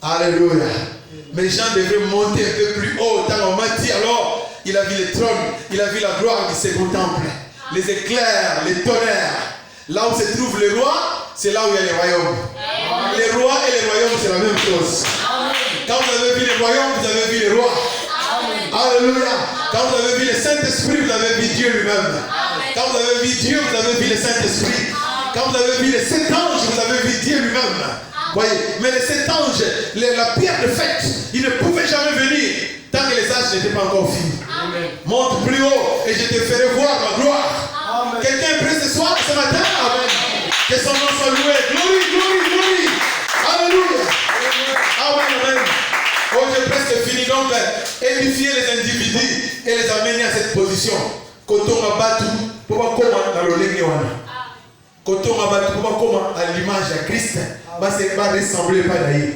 Alléluia. Mais Jean devait monter un peu plus haut. Tant on m'a dit alors, il a vu le trône, il a vu la gloire du second temple. Les éclairs, les tonnerres. Là où se trouve le roi, c'est là où il y a les royaumes. Les rois et les royaumes, c'est la même chose. Quand vous avez vu les royaumes, vous avez vu les rois. Alléluia. Quand vous avez vu le Saint-Esprit, vous avez vu Dieu lui-même. Quand vous avez vu Dieu, vous avez vu le Saint-Esprit. Quand vous avez vu les 7 anges, vous avez vu Dieu lui-même. Voyez, mais les 7 anges, la pierre de fête, ils ne pouvaient jamais venir tant que les âges n'étaient pas encore finis. Monte plus haut et je te ferai voir ma gloire. Quelqu'un est prêt ce soir, ce matin? Amen. Que son nom soit loué. Glory, glory, glory. Alléluia. Amen, amen. Oh, j'ai presque fini. Donc, édifier les individus et les amener à cette position. Quand on a battu, pour pas comment dans le lengéwana. Quand on a battu, pour pas comment à l'image de Christ, c'est pas ressembler pas d'ailleurs.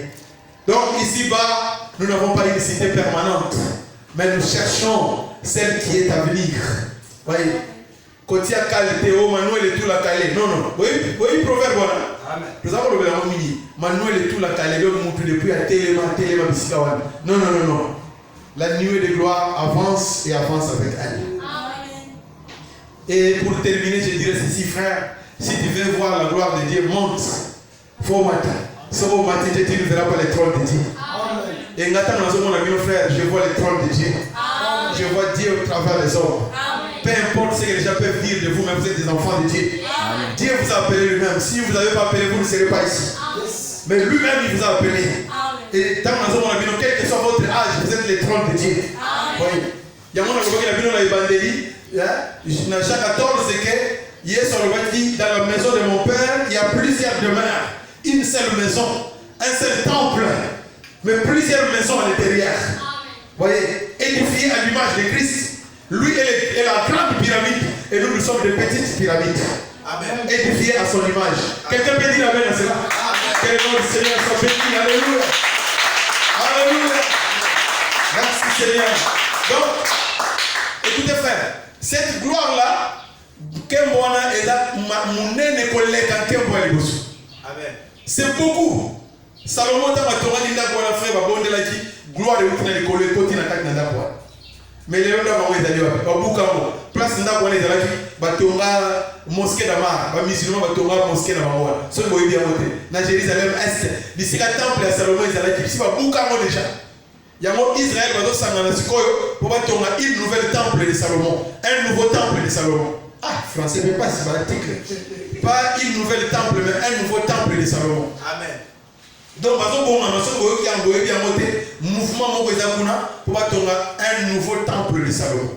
Donc, ici-bas, nous n'avons pas une cité permanente, mais nous cherchons celle qui est à venir. Voyez. Quand il y a qualité, oh, Manuel est tout la calée. Non, non. Vous voyez le proverbe, voilà. Nous avons le verbe mini. Manuel est tout la calée. Donc, nous depuis à téléma, bisikawan. Non, non, non, non. La nuée de gloire avance et avance avec elle. Et pour terminer, je dirais ceci, frère. Si tu veux voir la gloire de Dieu, monte. Faut matin. Sauf au matin, tu ne verras pas les trônes de Dieu. Et maintenant, mon ami, frère, je vois les trônes de Dieu. Je vois Dieu au travers des hommes. Peu importe ce que les gens peuvent dire de vous, mais vous êtes des enfants de Dieu. Amen. Dieu vous a appelé lui-même. Si vous n'avez pas appelé, vous ne serez pas ici. Yes. Mais lui-même, il vous a appelé. Amen. Et tant que nous avons quel que soit votre âge, vous êtes les trônes de Dieu. Oui. Il y a un moment qui a vu dans l'évangélie, dans Jacques 14, c'est que Yesu a dit, dans la maison de mon père, il y a plusieurs demeures. Une seule maison, un seul temple, mais plusieurs maisons à l'intérieur. Vous voyez, édifié à l'image de Christ. Lui est la grande pyramide et nous sommes des petites pyramides. Amen. Édifiées à son image. Quelqu'un peut dire amen à cela? Que le nom du Seigneur soit béni. Alléluia. Alléluia. Merci Seigneur. Donc, écoutez frère, cette gloire-là, c'est beaucoup. Salomon t'a dit que gloire de l'Écoute mais les gens qui ont été place où ils ont mosquée d'Amar, musulman mosquée d'Amar. Ce qui est bien dans Jérusalem Est, d'ici le temple de Salomon, ils ont déjà. Il y a Israël pour un nouvel temple de Salomon, un nouveau temple de Salomon. Ah, français, mais pas si article. Pas une nouvelle temple, mais un nouveau temple de Salomon. Amen. Donc, mouvement pour un nouveau temple de Salomon.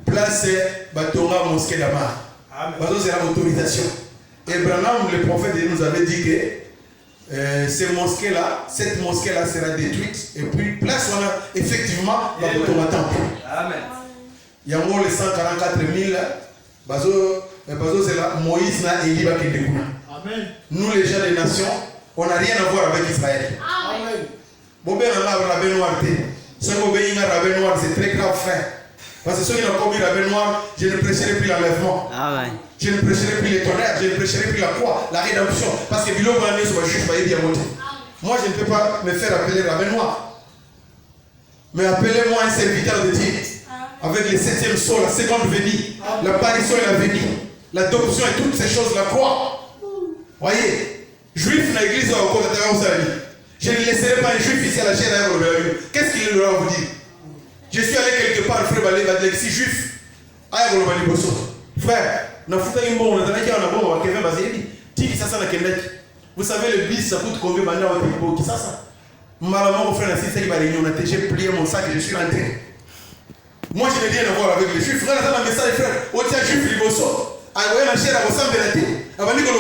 Place Batonga mosquée d'Amar. C'est l'autorisation. Et Branham, le prophète, nous avait dit que cette mosquée-là sera détruite. Et puis, place on a effectivement Batonga temple. Amen. Il y a moins de 144 000. C'est là Moïse n'a Élie Bakendekuna. Amen. Nous, les gens des nations, on n'a rien à voir avec Israël. Amen. Bobé n'a pas rabais noir. Ce Bobé n'a rabais noir, c'est très grave, frère. Parce que ceux qui n'ont pas mis rabais noir, je ne prêcherai plus l'enlèvement. Amen. Je ne prêcherai plus les tonnerres, je ne prêcherai plus la croix, la rédemption. Parce que Bilo Brandé soit juif, va y monter. Moi, je ne peux pas me faire appeler rabais noir. Mais appelez-moi un serviteur de Dieu. Avec le 7e saut, la seconde venue, l'apparition et la venue, l'adoption et toutes ces choses, la croix. Voyez, juif dans l'église, je ne laisserai pas un juif ici à la chaîne. Qu'est-ce qu'il leur vous dire? Je suis allé quelque part, frère Balé, si juif. Frère, vous savez, le bis, ça coûte combien maintenant au Télébo? Qui ça? Maman, mon frère, j'ai plié mon sac et je suis rentré. Moi, je n'ai rien à voir avec les juifs. Frère, dans le message, frère, on tient juif, il va sortir. La chair à ressemble à la tête. Avant de dire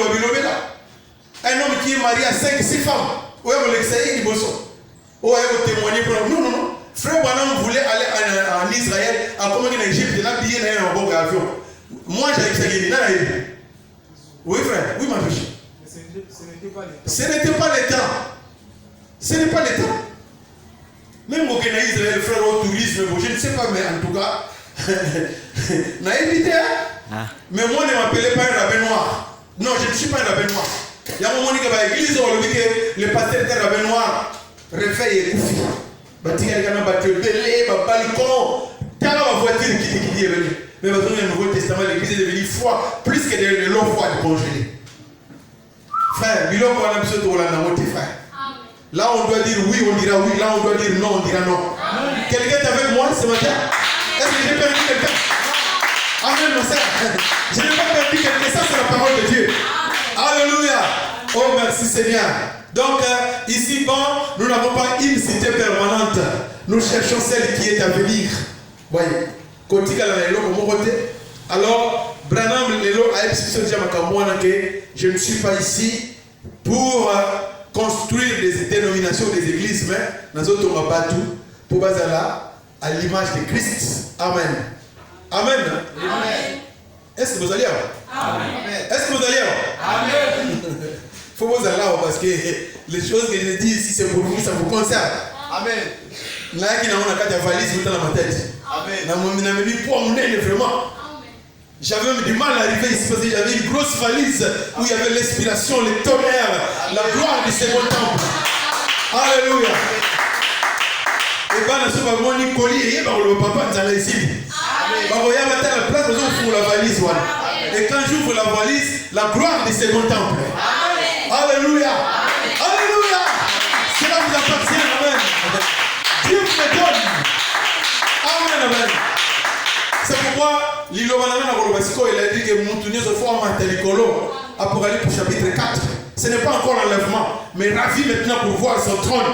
un homme qui est marié à 5-6 femmes. Oui, on l'exaye, il va sortir. Oh, il va témoigner pour nous. Non, non, non. Frère Banam voulait aller en Israël, à comment en Égypte, il a payé un bon avion. Moi, j'ai exagéré. Oui, frère, oui, ma fille. Ce n'était pas le temps. Ce n'est pas le temps. Même au Israël, frère, au tourisme, je ne sais pas, mais en tout cas, n'a évité. Mais moi, ne m'appelez pas un rabbin noir. Non, je ne suis pas un rabbin noir. Il y a un moment où l'église, on dit que le pasteur est un rabbin noir. Refait et koufi. Batika les gars, battu belé, balcon. T'as la voiture qui est venue. Mais maintenant, dans le Nouveau Testament, l'église est devenue foi, plus que de l'eau froide congelée. Frère, il faut qu'on a besoin de la frère. Là, on doit dire oui, on dira oui. Là, on doit dire non, on dira non. Quelqu'un est avec moi ce matin? Est-ce que j'ai perdu quelqu'un? Amen, mon frère. Je n'ai pas perdu quelqu'un. Ça, c'est la parole de Dieu. Alléluia. Oh, merci Seigneur. Donc, ici, bon, nous n'avons pas une cité permanente. Nous cherchons celle qui est à venir. Voyez. Alors, Branham Lelo a expliqué je ne suis pas ici pour construire des dénominations, des églises, mais nous sommes pour baser là à l'image de Christ. Amen. Amen. Amen. Est-ce que vous allez avoir? Amen. Est-ce que vous allez avoir? Amen. Il faut vous aller là parce que les choses que je dis ici, c'est pour vous, ça vous concerne. Amen. Là, qui n'a pas de valise dans ma tête. Amen. Vraiment. J'avais du mal à arriver ici parce que j'avais une grosse valise où il y avait l'inspiration, le tonnerre, la gloire du second temple. Alléluia. Et bien, nous sommes venus coller et le papa nous a ici. Il y a la place où on ouvre la valise. Et quand j'ouvre la valise, la gloire du second temple. Alléluia. Alléluia. Cela vous appartient. Amen. Dieu vous le donne. Amen. Amen. C'est pourquoi il a dit que Moutounier se forme à Télicolo, Apocalypse chapitre 4. Ce n'est pas encore l'enlèvement, mais ravi maintenant pour voir son trône,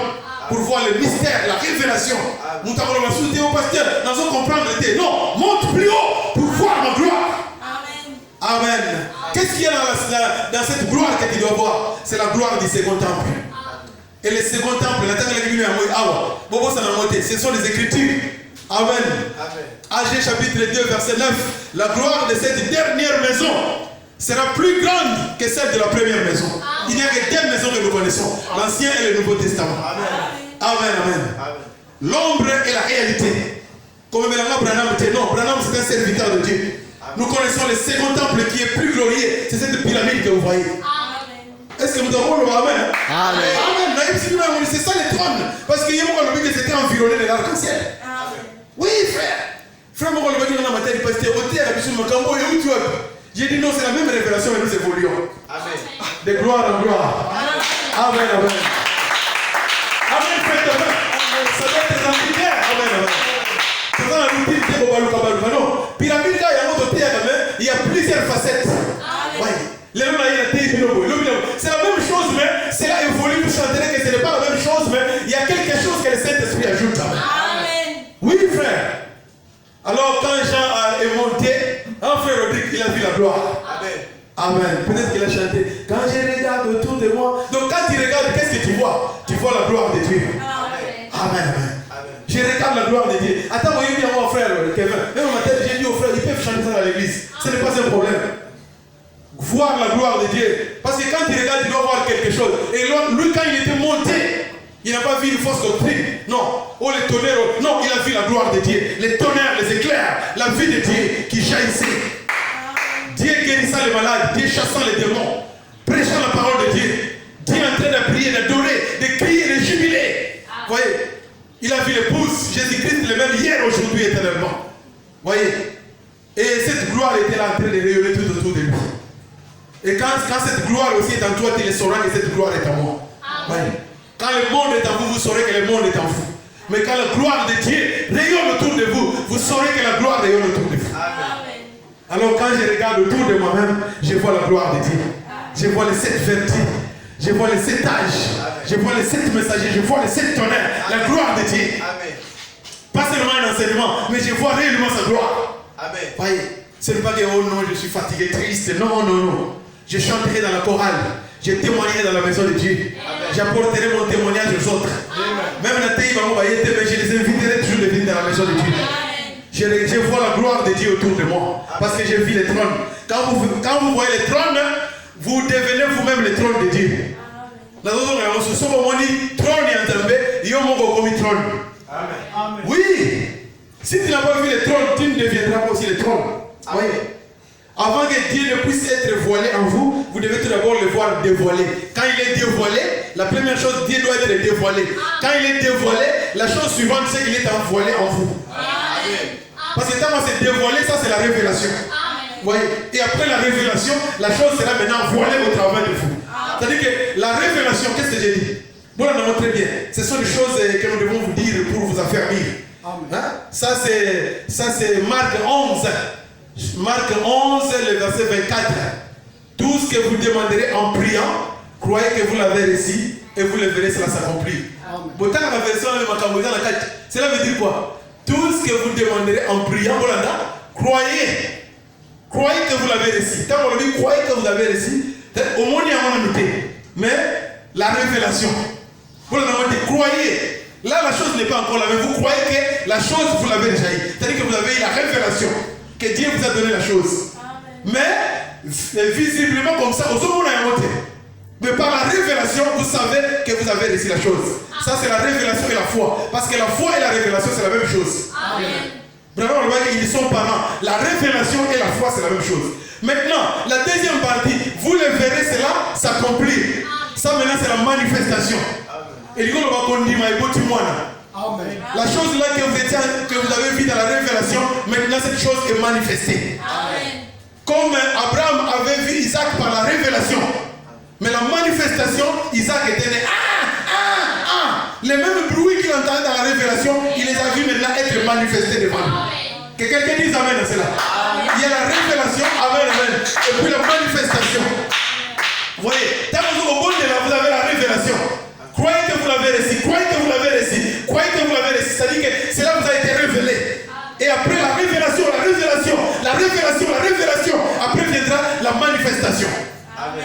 pour voir le mystère, la révélation. Nous avons soutenu au pasteur, nous allons comprendre l'été. Non, monte plus haut pour voir ma gloire. Amen. Amen. Qu'est-ce qu'il y a dans cette gloire que tu dois voir? C'est la gloire du second temple. Et le second temple, ce sont les Écritures. Amen. Agé chapitre 2, verset 9. La gloire de cette dernière maison sera plus grande que celle de la première maison. Amen. Il n'y a que deux maisons que nous connaissons, l'Ancien et le Nouveau Testament. Amen. Amen. L'ombre et la réalité. Comme Branham dit, non, Branham c'est un serviteur de Dieu. Amen. Nous connaissons le second temple qui est plus glorieux. C'est cette pyramide que vous voyez. Amen. Est-ce que nous avons le Amen? Amen. Amen. C'est ça le trône. Parce que c'était environné de l'arc-en-ciel. Oui, frère. Frère, moi, je vais dire dans ma tête, parce que j'ai dit non, c'est la même révélation, mais nous évoluons. Amen. De gloire en gloire. Amen. Amen. Amen, frère. Ça doit être des ambitions. Amen. Amen. C'est ça la routine. Non. Pyramide, il y a plusieurs facettes. C'est la même chose, mais c'est là évolue pour chanter que ce n'est pas la même chose, mais il y a quelque chose que le Saint-Esprit ajoute. Amen. Oui, frère. Alors, quand Jean est monté, un frère Rodrigue, il a vu la gloire. Amen. Amen. Peut-être qu'il a chanté. Quand je regarde autour de moi. Donc, quand tu regardes, qu'est-ce que tu vois? Tu vois la gloire de Dieu. Amen. Amen. Amen. Je regarde la gloire de Dieu. Attends, voyez bien mon frère Kevin. Même ma tête, j'ai dit aux frères, ils peuvent chanter ça dans l'église. Ce n'est pas un problème. Voir la gloire de Dieu. Parce que quand tu regardes, tu dois voir quelque chose. Et lui, quand il était monté, il n'a pas vu une fausse doctrine. Non. Oh, les tonnerres. Non, il a vu la gloire de Dieu. Les tonnerres, les éclairs. La vie de Dieu qui jaillissait. Dieu guérissant les malades. Dieu chassant les démons. Prêchant la parole de Dieu. Dieu en train de prier, d'adorer, de crier, de jubiler. Vous voyez. Il a vu l'épouse. Jésus-Christ le même hier, aujourd'hui, éternellement. Vous voyez. Et cette gloire était là en train de rayonner tout autour de lui. Et quand cette gloire aussi est en toi, tu le sauras que cette gloire est en moi. Voyez. Quand le monde est en vous, vous saurez que le monde est en vous. Mais quand la gloire de Dieu rayonne autour de vous, vous saurez que la gloire rayonne autour de vous. Amen. Alors quand je regarde autour de moi-même, je vois la gloire de Dieu. Je vois les 7 vertus. Je vois les 7 âges. Je vois les 7 messagers. Je vois les 7 tonnerres. La gloire de Dieu. Amen. Pas seulement un enseignement, mais je vois réellement sa gloire. Amen. Voyez, ce n'est pas que oh non, je suis fatigué, triste. Non, non, non. Je chanterai dans la chorale. Je témoignerai dans la maison de Dieu. J'apporterai mon témoignage aux autres. Amen. Même la télé, je les inviterai toujours de venir dans la maison de Dieu. Je vois la gloire de Dieu autour de moi. Parce que j'ai vu les trônes. Quand vous voyez les trônes, vous devenez vous-même les trônes de Dieu. Oui. Si tu n'as pas vu les trônes, tu ne deviendras pas aussi les trônes. Oui. Avant que Dieu ne puisse être voilé en vous, vous devez tout d'abord le voir dévoilé. Quand il est dévoilé, la première chose, Dieu doit être dévoilé. Quand il est dévoilé, la chose suivante, c'est qu'il est voilé en vous. Amen. Parce que quand c'est dévoilé, ça c'est la révélation. Vous voyez? Et après la révélation, la chose sera maintenant voilée au travers de vous. C'est-à-dire que la révélation, qu'est-ce que j'ai dit? Bon, on a montré bien. Ce sont des choses que nous devons vous dire pour vous affermir. Hein? Ça c'est Marc 11. Marc 11, le verset 24. Tout ce que vous demanderez en priant, croyez que vous l'avez reçu et vous le verrez, cela s'accomplir. Cela veut dire quoi? Tout ce que vous demanderez en priant, croyez que vous l'avez reçu. Quand on dit croyez que vous l'avez reçu, au moins il y a un noté. Mais la révélation, vous l'avez dit, croyez. Là, la chose n'est pas encore là, mais vous croyez que la chose, vous l'avez déjà eu. C'est-à-dire que vous avez eu la révélation, que Dieu vous a donné la chose. Amen. Mais visiblement comme ça, au moment où on a monté. Mais par la révélation, vous savez que vous avez reçu la chose. Ça, c'est la révélation et la foi. Parce que la foi et la révélation, c'est la même chose. Amen. Vraiment, on voit qu'ils sont parents. La révélation et la foi, c'est la même chose. Maintenant, la deuxième partie, vous le verrez, cela s'accomplir. Ça, maintenant, c'est la manifestation. Et du coup, on va continuer. La chose là que vous avez vue dans la révélation, maintenant, cette chose est manifestée. Amen. Comme Abraham avait vu Isaac par la révélation. Mais la manifestation, Isaac était né. Les mêmes bruits qu'il entendait dans la révélation, il les a vus maintenant être manifestés devant lui. Que quelqu'un dise amen à cela. Amen. Il y a la révélation, amen. Et puis la manifestation. Vous voyez, dans au bout de là, vous avez la révélation. Croyez que vous l'avez reçu, croyez que vous l'avez reçu, croyez que vous l'avez reçu. C'est-à-dire que cela vous a été révélé. Et après la révélation, après viendra la manifestation.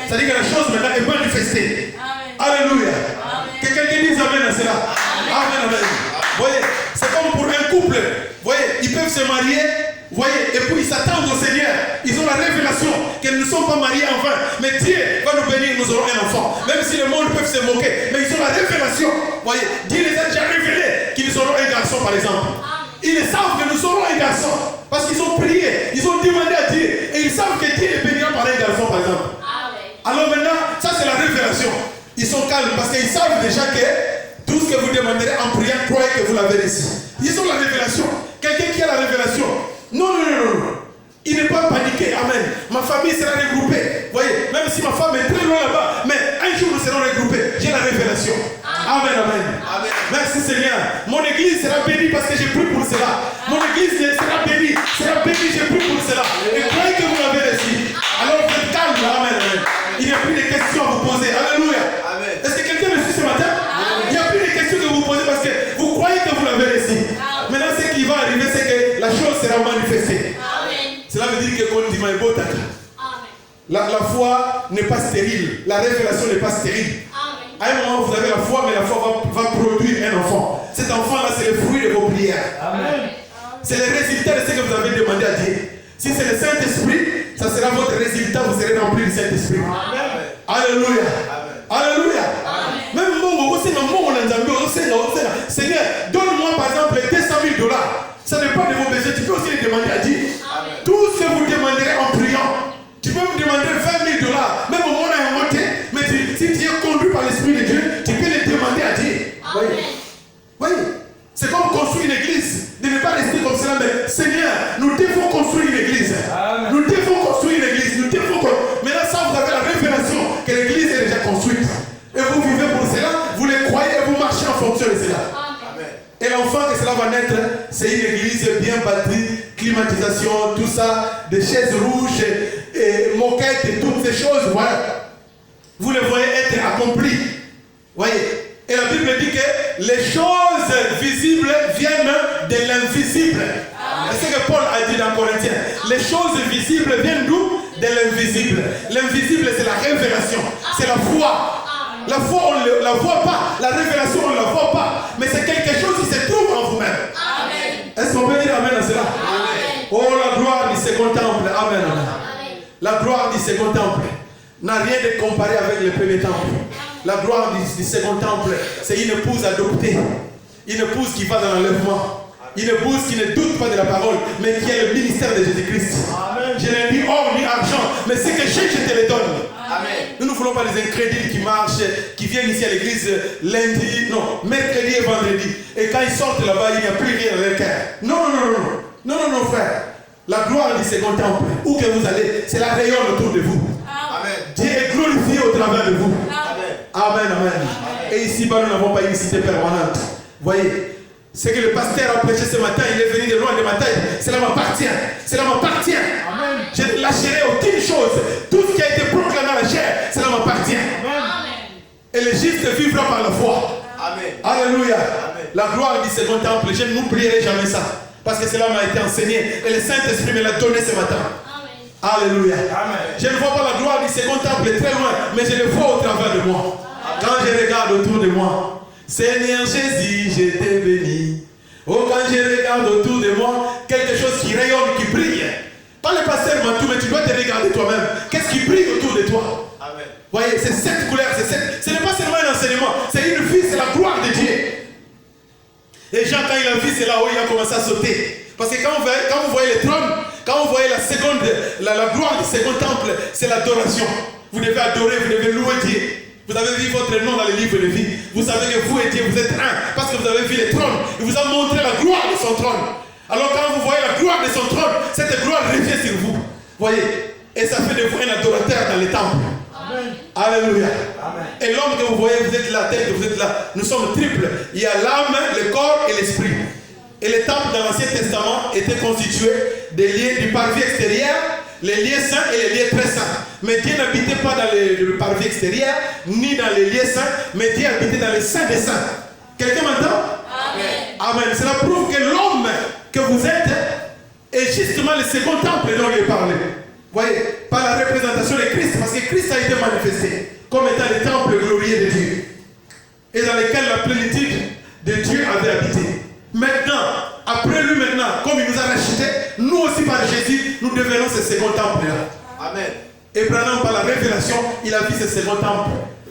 C'est-à-dire que la chose maintenant est manifestée. Amen. Alléluia. Amen. Que quelqu'un dise amen à cela. Amen. Amen. Vous voyez, c'est comme pour un couple. Vous voyez, ils peuvent se marier. Vous voyez, et puis ils s'attendent au Seigneur. Ils ont la révélation qu'ils ne sont pas mariés en vain. Mais Dieu va nous bénir, nous aurons un enfant. Même si le monde peut se moquer. Mais ils ont la révélation. Vous voyez, Dieu les a déjà révélés qu'ils auront un garçon par exemple. Ils le savent que nous aurons un garçon. Parce qu'ils ont prié, ils ont demandé à Dieu. Et ils savent que Dieu les bénira par un garçon par exemple. Alors maintenant, ça c'est la révélation. Ils sont calmes parce qu'ils savent déjà que tout ce que vous demanderez en priant, croyez que vous l'avez reçu. Ils ont la révélation. Quelqu'un qui a la révélation. Non. Il n'est pas paniqué. Amen. Ma famille sera regroupée. Vous voyez, même si ma femme est très loin là-bas, mais un jour nous serons regroupés. J'ai la révélation. Amen. Merci Seigneur. Mon église sera bénie parce que j'ai pris pour cela. Mon église sera bénie. J'ai pris pour cela. Et croyez que vous l'avez reçu. Alors vous êtes calme. Amen. Il n'y a plus de questions à vous poser. Alléluia. Est-ce que quelqu'un me suit ce matin? Il n'y a plus de questions que vous posez parce que vous croyez que vous l'avez reçu. Maintenant, ce qui va arriver, c'est que la chose sera manifestée. Amen. Cela veut dire que la foi n'est pas stérile. La révélation n'est pas stérile. Amen. À un moment, vous avez la foi, mais la foi va produire un enfant. Cet enfant-là, c'est le fruit de vos prières. Amen. C'est le résultat de ce que vous avez demandé à Dieu. Si c'est le Saint-Esprit, ça sera votre résultat, vous serez rempli du Saint-Esprit. Alléluia. Alléluia. Même moi, Seigneur, donne-moi par exemple les $200,000. Ça dépend de vos besoins. Tu peux aussi les demander à Dieu. Tout ce que vous demanderez en priant, tu peux me demander $20,000. Même au moment où on a monté, mais si tu es conduit par l'Esprit de Dieu, tu peux les demander à Dieu. Voyez, c'est comme construire une église. De ne pas rester comme cela, mais Seigneur, nous devons construire une église. Nous devons construire une église. Maintenant, ça, vous avez la révélation que l'église est déjà construite. Et vous vivez pour cela, vous les croyez et vous marchez en fonction de cela. Amen. Et l'enfant que cela va naître, c'est une église bien bâtie, climatisation, tout ça, des chaises rouges, et moquettes et toutes ces choses. Voilà. Vous les voyez être accomplies. Voyez. Et la Bible dit que les choses visibles viennent de l'invisible. C'est ce que Paul a dit dans Corinthiens. Les choses visibles viennent d'où? De l'invisible. L'invisible, c'est la révélation. C'est la foi. La foi, on ne la voit pas. La révélation, on ne la voit pas. Mais c'est quelque chose qui se trouve en vous-même. Est-ce qu'on peut dire amen à cela? Amen. Oh, la gloire du second temple. Amen. La gloire du second temple n'a rien de comparé avec le premier temple. La gloire du second temple, c'est une épouse adoptée. Une épouse qui va dans l'enlèvement. Une épouse qui ne doute pas de la parole, mais qui a le ministère de Jésus-Christ. Je n'ai ni or ni Mais ce que j'ai, je te le donne. Amen. Nous ne voulons pas les incrédules qui marchent, qui viennent ici à l'église lundi, non, mercredi et vendredi. Et quand ils sortent là-bas, il n'y a plus rien dans leur cœur. Non, non, non, non, non. Non, non, non, frère. La gloire du second temple, où que vous allez, c'est la rayonne autour de vous. Amen. Dieu est glorifié au travers de vous. Amen. Amen, amen. Et ici-bas, nous n'avons pas une cité permanente. Voyez, ce que le pasteur a prêché ce matin, il est venu de loin de ma tête. Cela m'appartient. Cela m'appartient. Amen. Je ne lâcherai aucune chose. Tout ce qui a été proclamé à la chair, cela m'appartient. Amen. Et le juste vivra par la foi. Amen. Alléluia. Amen. La gloire du second temple, je n'oublierai jamais ça. Parce que cela m'a été enseigné. Et le Saint-Esprit me l'a donné ce matin. Amen. Alléluia. Amen. Je ne vois pas la gloire du second temple très loin, mais je le vois au travers de moi. Amen. Quand je regarde autour de moi, Seigneur Jésus, je t'ai béni. Oh, quand je regarde autour de moi, quelque chose qui rayonne, qui brille. Pas le pasteur Matou, mais tu dois te regarder toi-même. Qu'est-ce qui brille autour de toi? Amen. Voyez, c'est cette couleur, c'est cette. Ce n'est pas seulement un enseignement, c'est une vie, c'est la gloire de Dieu. Et Jean, quand il a vu, c'est là où il a commencé à sauter. Parce que quand vous voyez les trônes, quand vous voyez la gloire du second temple, c'est l'adoration. Vous devez adorer, vous devez louer Dieu. Vous avez vu votre nom dans le livre de vie. Vous savez que vous et Dieu, vous êtes un. Parce que vous avez vu les trônes. Il vous a montré la gloire de son trône. Alors quand vous voyez la gloire de son trône, cette gloire revient sur vous. Voyez. Et ça fait de vous un adorateur dans les temples. Amen. Alléluia. Amen. Et l'homme que vous voyez, vous êtes là, tel que vous êtes là. Nous sommes triples. Il y a l'âme, le corps et l'esprit. Et les temples dans l'Ancien Testament étaient constitués des lieux du parvis extérieur, les lieux saints et les lieux très saints. Mais Dieu n'habitait pas dans le parvis extérieur, ni dans les lieux saints, mais Dieu habitait dans les saints des saints. Quelqu'un m'entend? Amen. Amen. Cela prouve que l'homme que vous êtes est justement le second temple dont il est parlé. Voyez, par la représentation de Christ, parce que Christ a été manifesté comme étant le temple glorieux de Dieu, et dans lequel la plénitude de Dieu avait habité. Maintenant, après lui maintenant, comme il nous a rachetés, nous aussi par Jésus, nous devenons ce second temple-là. Amen. Abraham, par la révélation, il a vu ce second temple,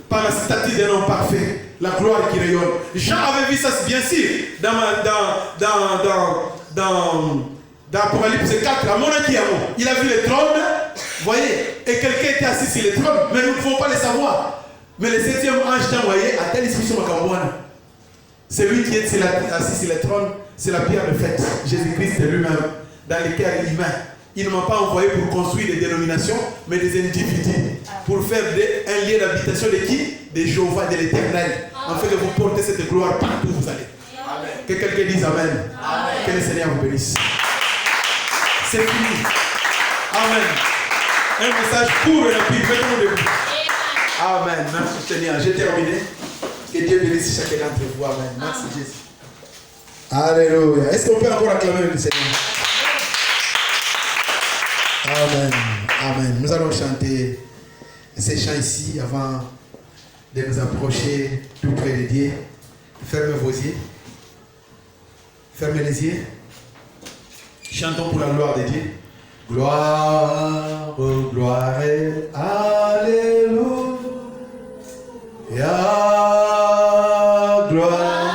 par la statue d'un homme parfait, la gloire qui rayonne. Jean avait vu ça, bien sûr, dans Apocalypse 4, à Monachiamon. Il a vu le trône, voyez, et quelqu'un était assis sur le trône, mais nous ne pouvons pas le savoir. Mais le 7e ange t'a envoyé à telle esprit sur Makambouana. Celui qui est assis sur le trône, c'est la pierre de fête. Jésus-Christ lui-même, dans le cœur humain. Il ne m'a pas envoyé pour construire des dénominations, mais des individus. Pour faire un lieu d'habitation de qui? De Jéhovah, de l'Éternel. Afin que vous portez cette gloire partout où vous allez. Amen. Que quelqu'un dise Amen. Amen. Que le Seigneur vous bénisse. C'est fini. Amen. Un message court et rapide. Mettons-nous debout. Amen. Merci Seigneur. J'ai terminé. Que Dieu bénisse chacun d'entre vous. Amen. Merci Jésus. Alléluia. Est-ce qu'on peut encore acclamer le Seigneur? Amen. Amen. Nous allons chanter ces chants ici avant de nous approcher tout près de Dieu. Fermez vos yeux. Fermez les yeux. Chantons pour la gloire de Dieu. Gloire, gloire, alléluia. Gloire.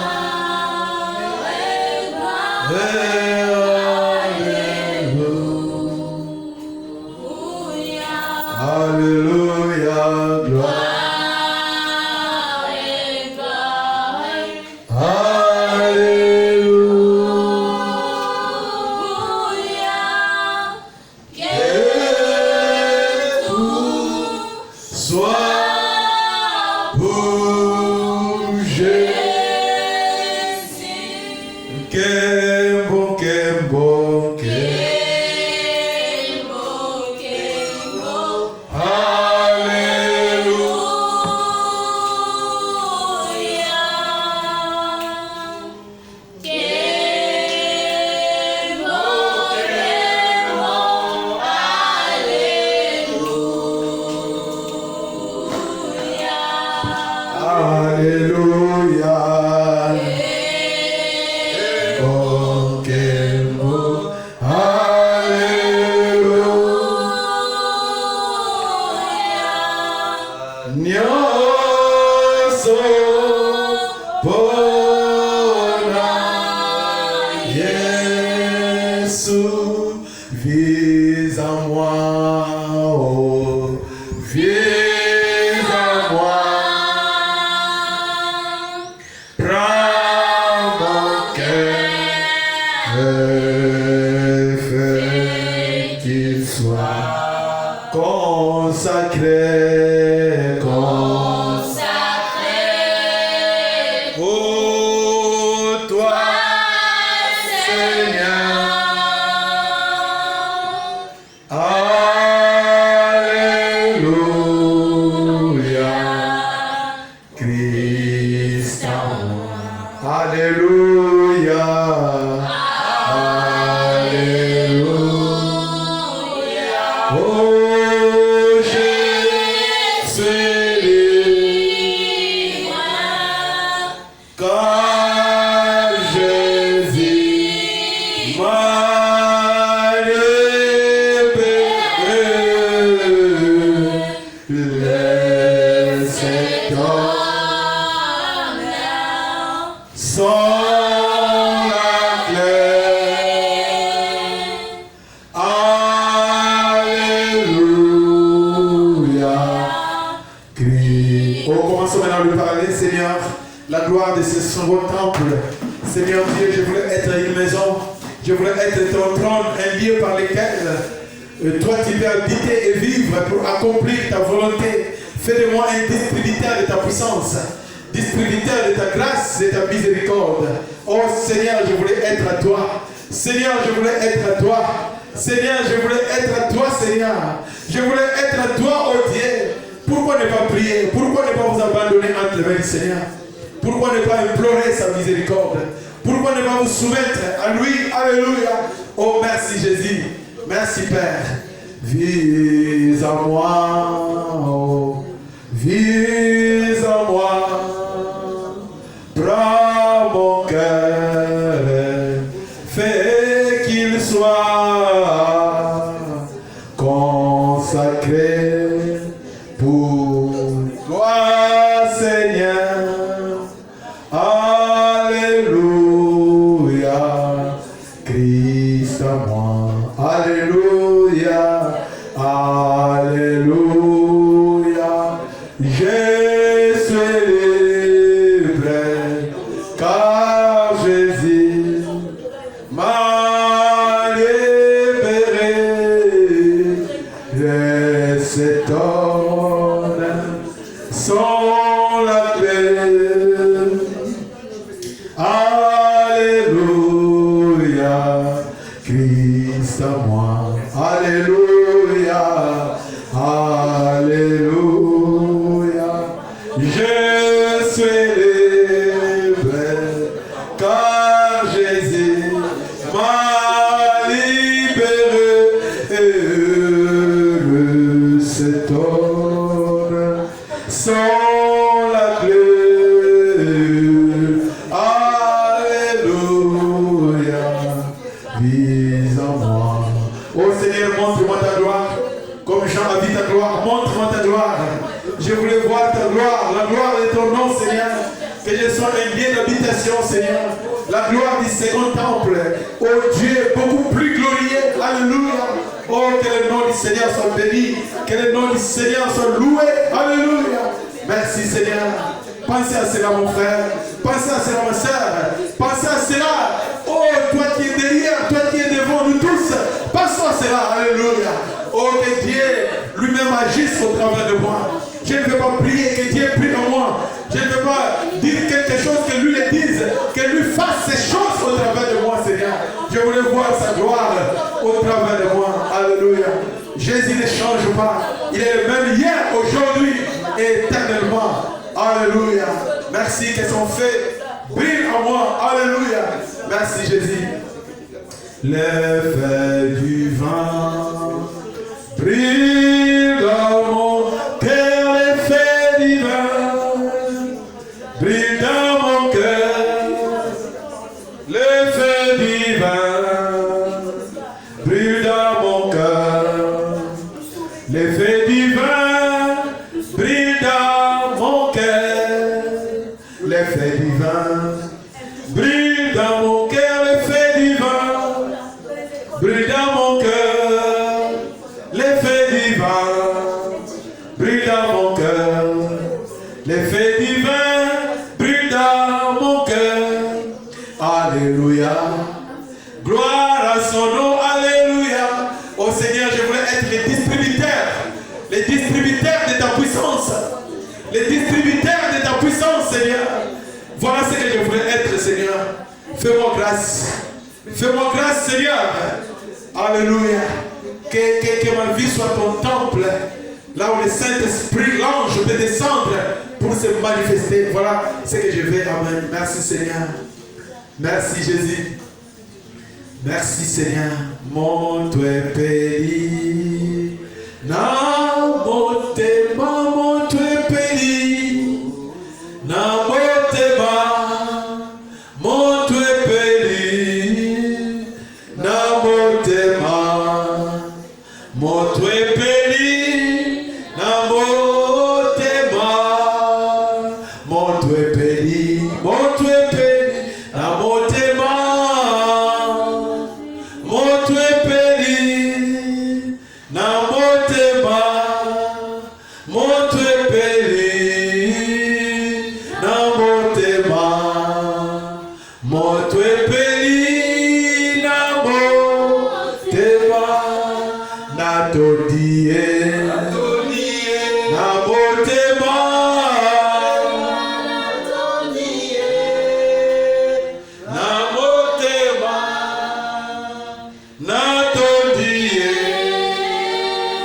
Vis à moi, oh suis libre. Car Jésus m'a libéré. Laissez homme sans la clé. Alléluia. Crie. Oh, commençons maintenant à lui parler, Seigneur. La gloire de ce second temple. Seigneur Dieu, je voulais être une maison. Je voulais être ton trône, un lieu par lequel toi tu peux habiter et vivre pour accomplir ta volonté. Fais de moi un distributeur de ta puissance, distributeur de ta grâce et de ta miséricorde. Oh Seigneur, je voulais être à toi. Seigneur, je voulais être à toi. Seigneur, je voulais être à toi, Seigneur. Je voulais être à toi, oh Dieu. Pourquoi ne pas prier? Pourquoi ne pas vous abandonner entre les mains du Seigneur? Pourquoi ne pas implorer sa miséricorde? Pourquoi ne pas vous soumettre à lui? Alléluia. Oh, merci Jésus. Merci Père. Vis en moi. Oh, vis en moi. Prends mon cœur. Fais qu'il soit consacré pour toi, Seigneur. Alléluia, Christ à moi. Alléluia, Alléluia. Je suis libre, car Jésus m'a libéré. Et cet homme sans la clé. Alléluia, Christ à moi. Alléluia, Alléluia. Je suis libre, car Jésus m'a libéré. Et cet homme sans la clé. Alléluia, vis en moi. Oh Seigneur, montre-moi ta gloire. Comme Jean a vu ta gloire, montre-moi ta gloire. Je voulais voir ta gloire, la gloire de ton nom, Seigneur. Que je sois un lieu d'habitation, Seigneur. La gloire du second temple. Oh Dieu, beaucoup plus glorieux. Alléluia. Oh, que le nom du Seigneur soit béni. Que le nom du Seigneur soit loué. Alléluia. Merci Seigneur. Pensez à cela, mon frère. Pensez à cela, ma soeur. Pensez à cela. Oh, toi qui es derrière, toi qui es devant nous tous. Pensez à cela. Alléluia. Oh, que Dieu lui-même agisse au travers de moi. Je ne veux pas prier, que Dieu prie en moi. Je ne veux pas dire quelque chose que lui le dise. Que lui fasse ces choses au travers de moi, Seigneur. Je voulais voir sa gloire au travers de moi. Alléluia. Jésus ne change pas. Il est le même hier, aujourd'hui et éternellement. Alléluia. Merci que son feu brille en moi. Alléluia. Merci Jésus. L'effet du vent brille dans mon cœur. L'effet divin brille dans mon cœur. L'effet divin brille dans mon cœur. L'effet divin brille dans mon cœur. L'effet divin brille dans mon cœur. L'effet divin brille dans mon cœur. L'effet divin brille dans mon cœur. L'effet divin brille dans mon cœur. Alléluia. Gloire à son nom. Alléluia. Oh Seigneur, je voulais être les distributeurs de ta puissance. Les distributeurs de ta puissance, Seigneur. Voilà ce que je voulais être, Seigneur. Fais-moi grâce. Fais-moi grâce, Seigneur. Alléluia. Que ma vie soit ton temple. Là où le Saint-Esprit, l'ange peut descendre pour se manifester. Voilà ce que je veux. Amen. Merci, Seigneur. Merci, Jésus. Merci, Seigneur. Mon Dieu béni. Non, mon Dieu, mon Dieu.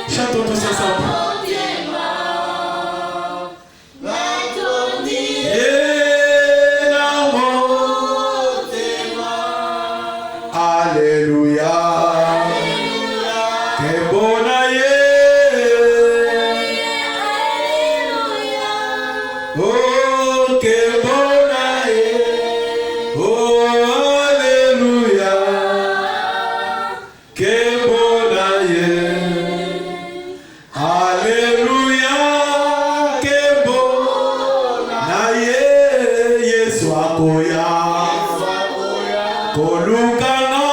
Chantons tous ensemble. Alléluia. Que bon aïe. Oh, que bon aïe. Oh, alléluia. Que bon aïe. Alléluia. Que bon aïe. Yesu akoya. Kolukana.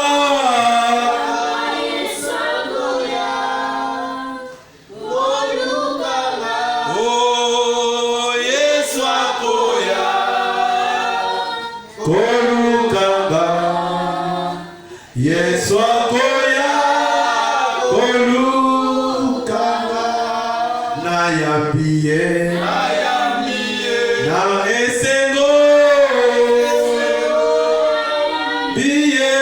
Oh, Yesu akoya. Kolukana. Yesu akoya. Kolukana. Na yambiye. Na esengo. Biye.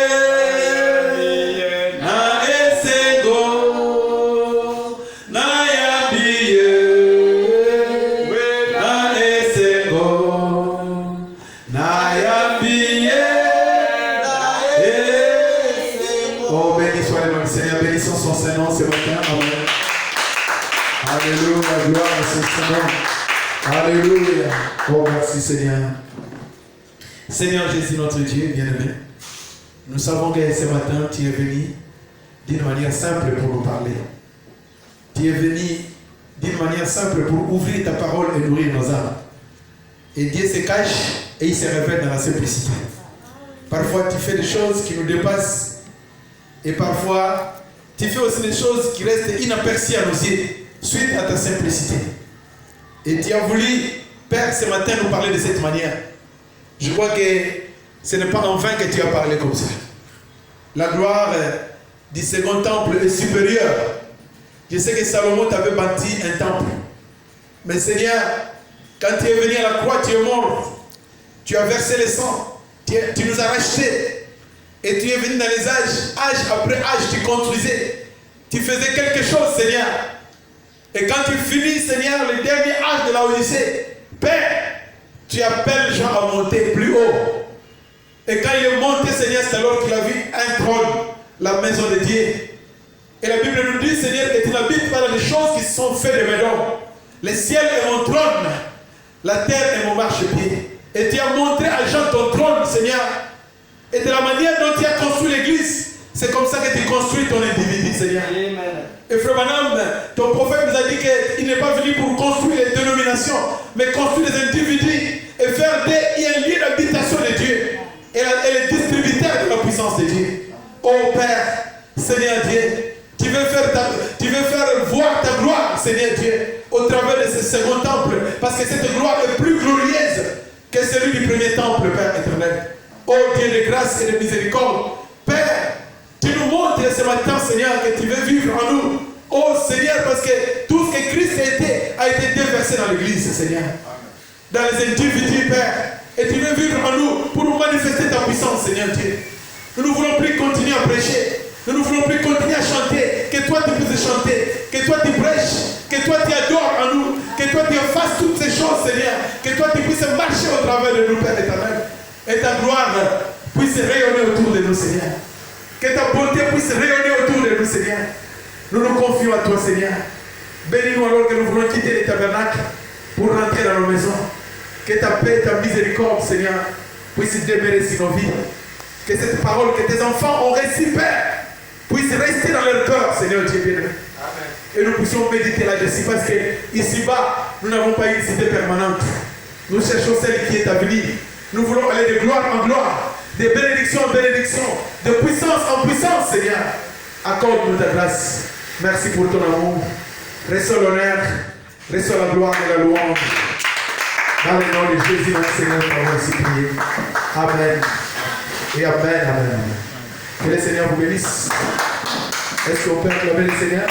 Na esengo. Na yambiye. Na esengo. Na yambiye. Oh, béni soit le nom du Seigneur, bénissons son Saint-Nom ce matin. Amen. Alléluia, gloire à son Seigneur. Alléluia. Oh, merci Seigneur. Seigneur Jésus, notre Dieu, bien-aimé, nous savons que ce matin, tu es venu d'une manière simple pour nous parler. Tu es venu d'une manière simple pour ouvrir ta parole et nourrir nos âmes. Et Dieu se cache et il se révèle dans la simplicité. Parfois, tu fais des choses qui nous dépassent. Et parfois, tu fais aussi des choses qui restent inaperçues à nos yeux, suite à ta simplicité. Et tu as voulu, Père, ce matin nous parler de cette manière. Je crois que ce n'est pas en vain que tu as parlé comme ça. La gloire du second temple est supérieure. Je sais que Salomon t'avait bâti un temple. Mais Seigneur, quand tu es venu à la croix, tu es mort. Tu as versé le sang. Tu nous as rachetés. Et tu es venu dans les âge après âge, tu construisais. Tu faisais quelque chose, Seigneur. Et quand tu finis, Seigneur, le dernier âge de la Odyssée, Père, tu appelles Jean à monter plus haut. Et quand il est monté, Seigneur, c'est alors qu'il a vu un trône, la maison de Dieu. Et la Bible nous dit, Seigneur, que tu n'habites pas dans les choses qui sont faites de maison. Le ciel est mon trône, la terre est mon marchepied. Et tu as montré à Jean ton trône, Seigneur. Et de la manière dont tu as construit l'église, c'est comme ça que tu construis ton individu, Seigneur. Amen. Et Frère Branham, ton prophète nous a dit qu'il n'est pas venu pour construire les dénominations, mais construire les individus et faire un lieu d'habitation de Dieu. Et le distributeur de la puissance de Dieu. Oh Père, Seigneur Dieu, tu veux faire voir ta gloire, Seigneur Dieu, au travers de ce second temple, parce que cette gloire est plus glorieuse que celui du premier temple, Père éternel. Oh Dieu de grâce et de miséricorde, Père, tu nous montres ce matin, Seigneur, que tu veux vivre en nous. Oh Seigneur, parce que tout ce que Christ a été déversé dans l'église, Seigneur. Dans les individus, Père. Et tu veux vivre en nous pour nous manifester ta puissance, Seigneur Dieu. Nous ne voulons plus continuer à prêcher. Nous ne voulons plus continuer à chanter. Que toi tu puisses chanter. Que toi tu prêches. Que toi tu adores en nous. Que toi tu fasses toutes ces choses, Seigneur. Que toi tu puisses marcher au travers de nous, Père éternel. Et ta gloire puisse rayonner autour de nous, Seigneur. Que ta bonté puisse rayonner autour de nous, Seigneur. Nous nous confions à toi, Seigneur. Bénis-nous alors que nous voulons quitter les tabernacles pour rentrer dans nos maisons. Que ta paix, ta miséricorde, Seigneur, puisse demeurer sur nos vies. Que cette parole que tes enfants ont reçue, Père, puisse rester dans leur cœur, Seigneur Dieu bien-aimé. Et nous puissions méditer là-dessus parce que ici-bas, nous n'avons pas une cité permanente. Nous cherchons celle qui est à venir. Nous voulons aller de gloire en gloire, de bénédiction en bénédiction, de puissance en puissance, Seigneur. Accorde-nous ta grâce. Merci pour ton amour. Reçois l'honneur, reçois la gloire et la louange. Dans le nom de Jésus, notre Seigneur, nous avons ainsi prié. Amen. Et amen, amen. Que le Seigneur vous bénisse. Est-ce qu'on peut acclamer le Seigneur?